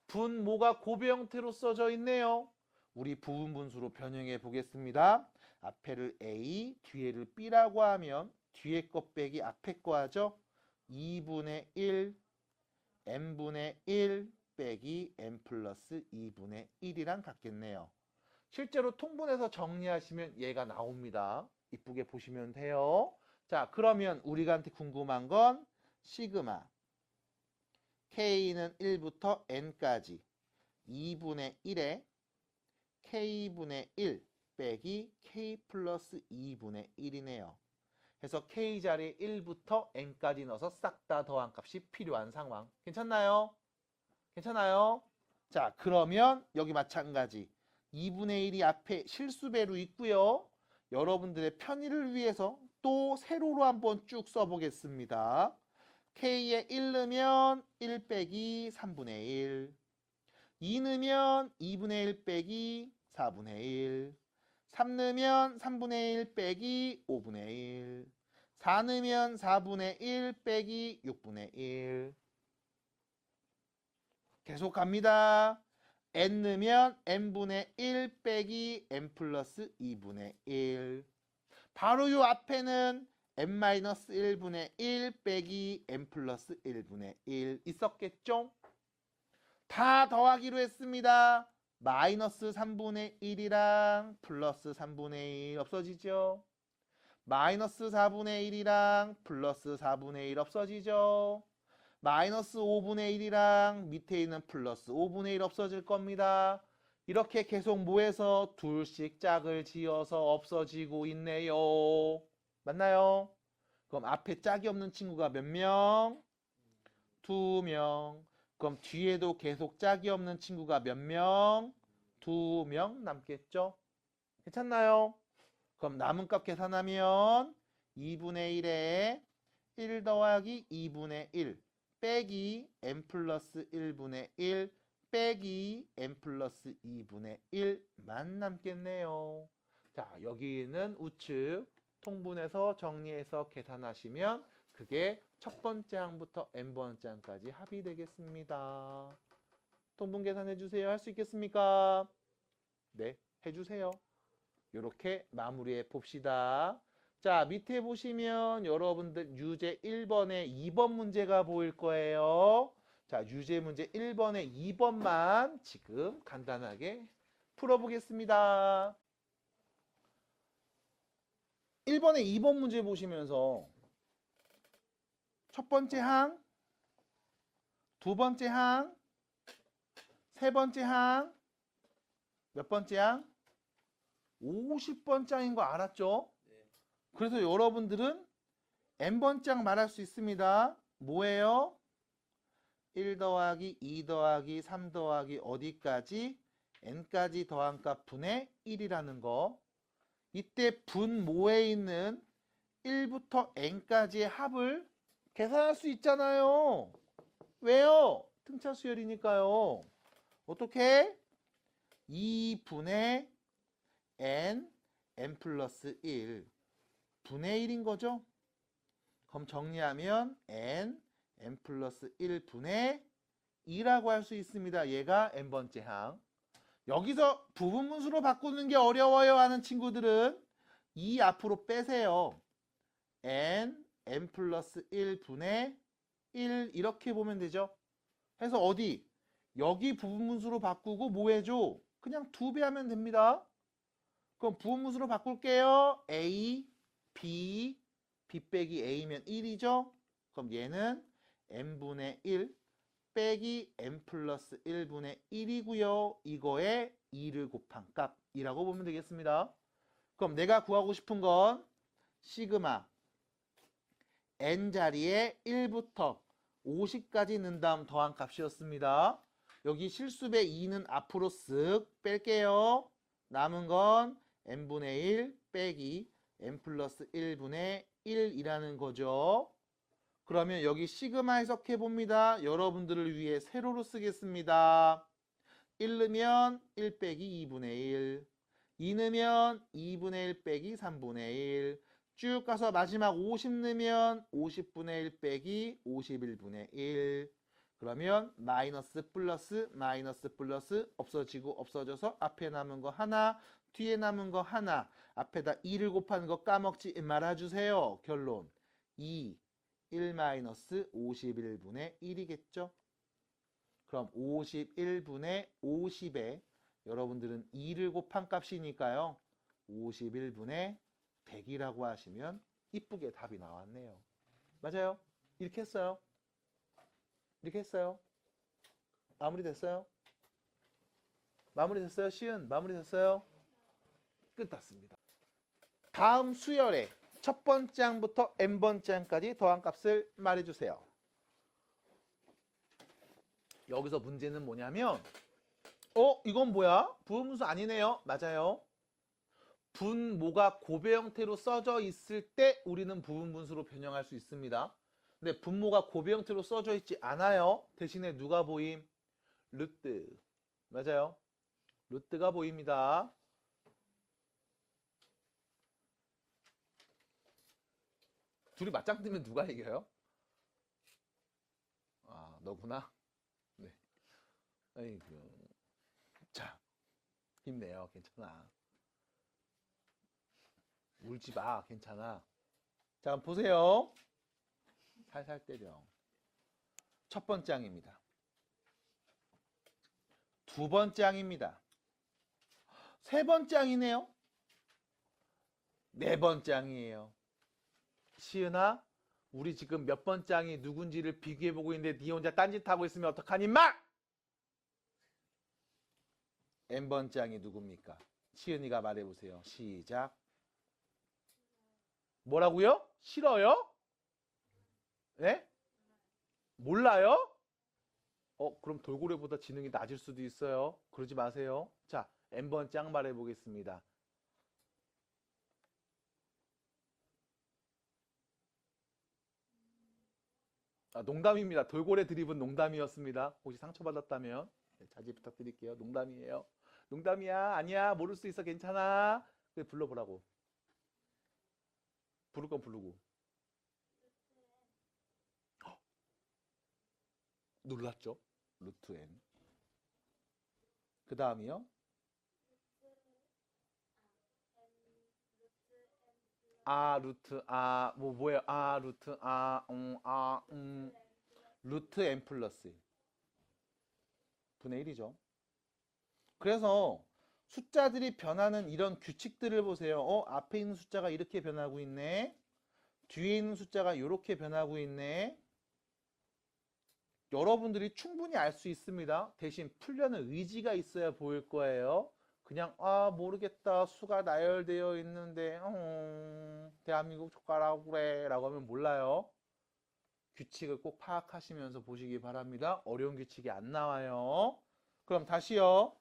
분모가 곱의 형태로 써져 있네요. 우리 부분분수로 변형해 보겠습니다. 앞에를 a, 뒤에를 b라고 하면 뒤에 것 빼기 앞에 거 하죠? 2분의 1, n분의 1 빼기 n 플러스 2분의 1이랑 같겠네요. 실제로 통분해서 정리하시면 얘가 나옵니다. 이쁘게 보시면 돼요. 자, 그러면 우리한테 궁금한 건 시그마 k는 1부터 n까지 2분의 1에 k분의 1 빼기 k 플러스 2분의 1이네요. 그래서 k 자리에 1부터 n까지 넣어서 싹 다 더한 값이 필요한 상황. 괜찮나요? 괜찮아요? 자, 그러면 여기 마찬가지 2분의 1이 앞에 실수배로 있고요. 여러분들의 편의를 위해서 또 세로로 한번 쭉 써보겠습니다. k에 1 넣으면 1 빼기 3분의 1, 2 넣으면 2분의 1 빼기 4분의 1, 3 넣으면 3분의 1 빼기 5분의 1, 4 넣으면 4분의 1 빼기 6분의 1. 계속 갑니다. n 넣으면 n분의 1 빼기 n 플러스 2분의 1. 바로 요 앞에는 n-1분의 1 빼기 n 플러스 1분의 1 있었겠죠? 다 더하기로 했습니다. 마이너스 3분의 1이랑 플러스 3분의 1 없어지죠? 마이너스 4분의 1이랑 플러스 4분의 1 없어지죠? 마이너스 5분의 1이랑 밑에 있는 플러스 5분의 1 없어질 겁니다. 이렇게 계속 모여서 둘씩 짝을 지어서 없어지고 있네요. 맞나요? 그럼 앞에 짝이 없는 친구가 몇 명? 2명. 그럼 뒤에도 계속 짝이 없는 친구가 몇 명? 2명 남겠죠? 괜찮나요? 그럼 남은 값 계산하면 2분의 1에 1 더하기 2분의 1 빼기 n 플러스 1분의 1 빼기 n 플러스 2분의 1만 남겠네요. 자, 여기는 우측 통분해서 정리해서 계산하시면 그게 첫 번째 항부터 n번째 항까지 합이 되겠습니다. 통분 계산해 주세요. 할 수 있겠습니까? 네, 해주세요. 이렇게 마무리해 봅시다. 자, 밑에 보시면 여러분들 유제 1번에 2번 문제가 보일 거예요. 자, 유제 문제 1번에 2번만 지금 간단하게 풀어보겠습니다. 1번에 2번 문제 보시면서 첫 번째 항, 두 번째 항, 세 번째 항, 몇 번째 항? 50번 장인 거 알았죠? 그래서 여러분들은 n번 장 말할 수 있습니다. 뭐예요? 1 더하기 2 더하기 3 더하기 어디까지? n까지 더한 값 분의 1이라는 거. 이때 분모에 있는 1부터 n까지의 합을 계산할 수 있잖아요. 왜요? 등차 수열이니까요. 어떻게? 2분의 n 플러스 1 분의 1인 거죠? 그럼 정리하면 n 플러스 1 분의 2라고 할 수 있습니다. 얘가 n번째 항. 여기서 부분분수로 바꾸는 게 어려워요 하는 친구들은 2 앞으로 빼세요. n 플러스 1 분의 1 이렇게 보면 되죠. 해서 어디? 여기 부분분수로 바꾸고 뭐 해줘? 그냥 2배 하면 됩니다. 그럼 부분분수로 바꿀게요. a, b, b 빼기 a면 1이죠. 그럼 얘는 n분의 1 빼기 n 플러스 1분의 1이고요. 이거에 2를 곱한 값이라고 보면 되겠습니다. 그럼 내가 구하고 싶은 건 시그마 n 자리에 1부터 50까지 넣은 다음 더한 값이었습니다. 여기 실수배 2는 앞으로 쓱 뺄게요. 남은 건 n분의 1 빼기 n 플러스 1분의 1이라는 거죠. 그러면 여기 시그마 해석해 봅니다. 여러분들을 위해 세로로 쓰겠습니다. 1 넣으면 1 빼기 2분의 1, 2 넣으면 2분의 1 빼기 3분의 1, 쭉 가서 마지막 50 넣으면 50분의 1 빼기 51분의 1. 그러면 마이너스 플러스 마이너스 플러스 없어지고 없어져서 앞에 남은 거 하나, 뒤에 남은 거 하나, 앞에다 2를 곱하는 거 까먹지 말아주세요. 결론 2, 1 마이너스 51분의 1이겠죠. 그럼 51분의 50에 여러분들은 2를 곱한 값이니까요. 51분의 100이라고 하시면 이쁘게 답이 나왔네요. 맞아요? 이렇게 했어요. 이렇게 했어요. 마무리됐어요? 마무리됐어요? 시은 마무리됐어요? 끝났습니다. 다음 수열의 첫 번째 항부터 n번째 항까지 더한 값을 말해주세요. 여기서 문제는 뭐냐면 이건 뭐야? 부분분수 아니네요. 맞아요. 분모가 곱의 형태로 써져 있을 때 우리는 부분분수로 변형할 수 있습니다. 근데 분모가 곱의 형태로 써져 있지 않아요. 대신에 누가 보임? 루트. 맞아요. 루트가 보입니다. 둘이 맞짱 뜨면 누가 이겨요? 아, 너구나. 네. 아이고. 자, 힘내요. 괜찮아. 울지 마. 괜찮아. 자, 그럼 보세요. 살살 때려. 첫 번째 항입니다. 두 번째 항입니다. 세 번째 항이네요. 네 번째 항이에요. 시은아, 우리 지금 몇 번째 항이 누군지를 비교해보고 있는데 니 혼자 딴짓하고 있으면 어떡하니 마! n번째 항이 누굽니까? 시은이가 말해보세요. 시작. 뭐라고요? 싫어요? 네? 몰라요? 그럼 돌고래보다 지능이 낮을 수도 있어요. 그러지 마세요. 자, n번째 항 말해보겠습니다. 농담입니다. 돌고래 드립은 농담이었습니다. 혹시 상처받았다면 자제 부탁드릴게요. 농담이에요. 농담이야. 아니야. 모를 수 있어. 괜찮아. 그래, 불러보라고. 부를 건 부르고. 놀랐죠? 루트 n. 그 다음이요. 루트 뭐예요? 루트 루트 n 플러스 1 분의 1이죠. 그래서 숫자들이 변하는 이런 규칙들을 보세요. 앞에 있는 숫자가 이렇게 변하고 있네. 뒤에 있는 숫자가 이렇게 변하고 있네. 여러분들이 충분히 알 수 있습니다. 대신 풀려는 의지가 있어야 보일 거예요. 그냥 모르겠다. 수가 나열되어 있는데 대한민국 조카라고 그래 라고 하면 몰라요. 규칙을 꼭 파악하시면서 보시기 바랍니다. 어려운 규칙이 안 나와요. 그럼 다시요.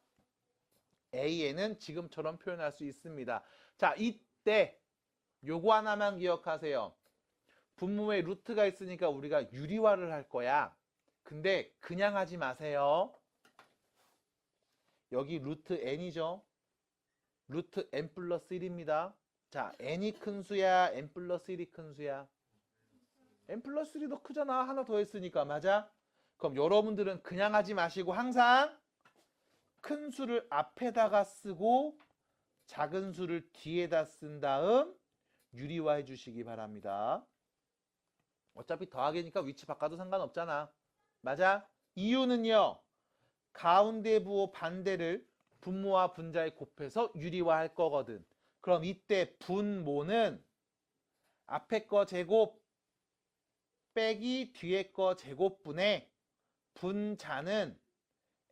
A에는 지금처럼 표현할 수 있습니다. 자, 이때 요거 하나만 기억하세요. 분모에 루트가 있으니까 우리가 유리화를 할 거야. 근데 그냥 하지 마세요. 여기 루트 n이죠. 루트 n 플러스 1입니다. 자, n이 큰 수야, n 플러스 1이 큰 수야? n 플러스 1이 더 크잖아. 하나 더 했으니까. 맞아? 그럼 여러분들은 그냥 하지 마시고 항상 큰 수를 앞에다가 쓰고 작은 수를 뒤에다 쓴 다음 유리화 해주시기 바랍니다. 어차피 더하기니까 위치 바꿔도 상관없잖아. 맞아? 이유는요. 가운데 부호 반대를 분모와 분자에 곱해서 유리화할 거거든. 그럼 이때 분모는 앞에 거 제곱 빼기 뒤에 거 제곱분의 분자는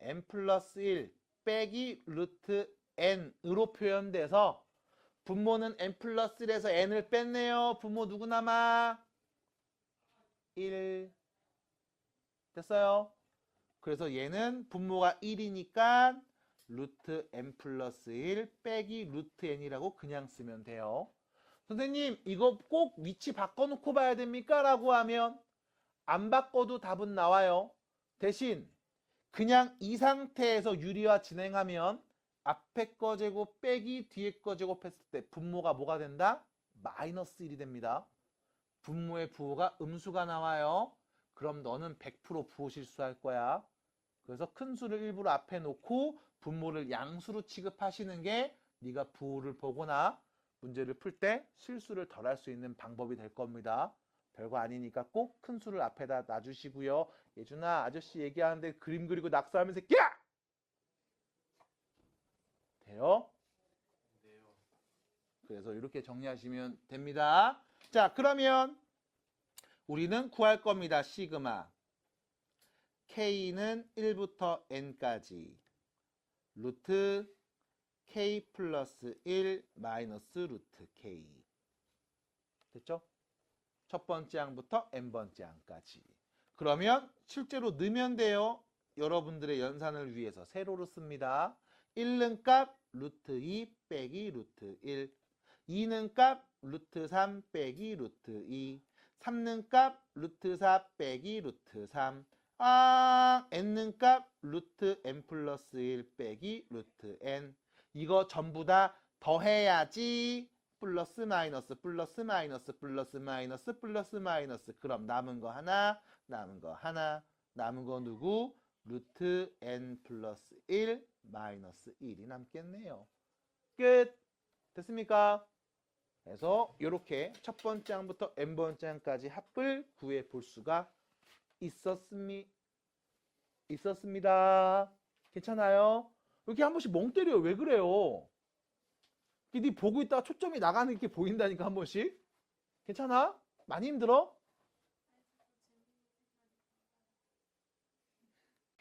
n 플러스 1 빼기 루트 n으로 표현돼서 분모는 n 플러스 1에서 n을 뺐네요. 분모 누구 남아? 1 됐어요? 그래서 얘는 분모가 1이니까 루트 n 플러스 1 빼기 루트 n이라고 그냥 쓰면 돼요. 선생님 이거 꼭 위치 바꿔놓고 봐야 됩니까? 라고 하면 안 바꿔도 답은 나와요. 대신 그냥 이 상태에서 유리화 진행하면 앞에 거 제곱 빼기 뒤에 거 제곱했을 때 분모가 뭐가 된다? 마이너스 1이 됩니다. 분모의 부호가 음수가 나와요. 그럼 너는 100% 부호 실수할 거야. 그래서 큰 수를 일부러 앞에 놓고 분모를 양수로 취급하시는 게 네가 부호를 보거나 문제를 풀 때 실수를 덜 할 수 있는 방법이 될 겁니다. 별거 아니니까 꼭 큰 수를 앞에다 놔주시고요. 예준아, 아저씨 얘기하는데 그림 그리고 낙서하면서 새끼야! 돼요? 그래서 이렇게 정리하시면 됩니다. 자, 그러면 우리는 구할 겁니다. 시그마. K는 1부터 N까지. 루트 K 플러스 1 마이너스 루트 K. 됐죠? 첫 번째 항부터 N번째 항까지. 그러면 실제로 넣으면 돼요. 여러분들의 연산을 위해서 세로로 씁니다. 1는 값 루트 2 빼기 루트 1. 2는 값 루트 3 빼기 루트 2. 3는 값 루트 4 빼기 루트 3. n는 값 루트 n 플러스 1 빼기 루트 n. 이거 전부 다 더해야지 플러스 마이너스 플러스 마이너스 플러스 마이너스 플러스 마이너스. 그럼 남은 거 하나, 남은 거 하나, 남은 거 누구? 루트 n 플러스 1 마이너스 1이 남겠네요. 끝! 됐습니까? 그래서 이렇게 첫 번째 항부터 n번째 항까지 합을 구해 볼 수가 있었습니다. 괜찮아요? 이렇게 한 번씩 멍 때려요. 왜 그래요? 네 보고 있다가 초점이 나가는 게 보인다니까 한 번씩. 괜찮아? 많이 힘들어?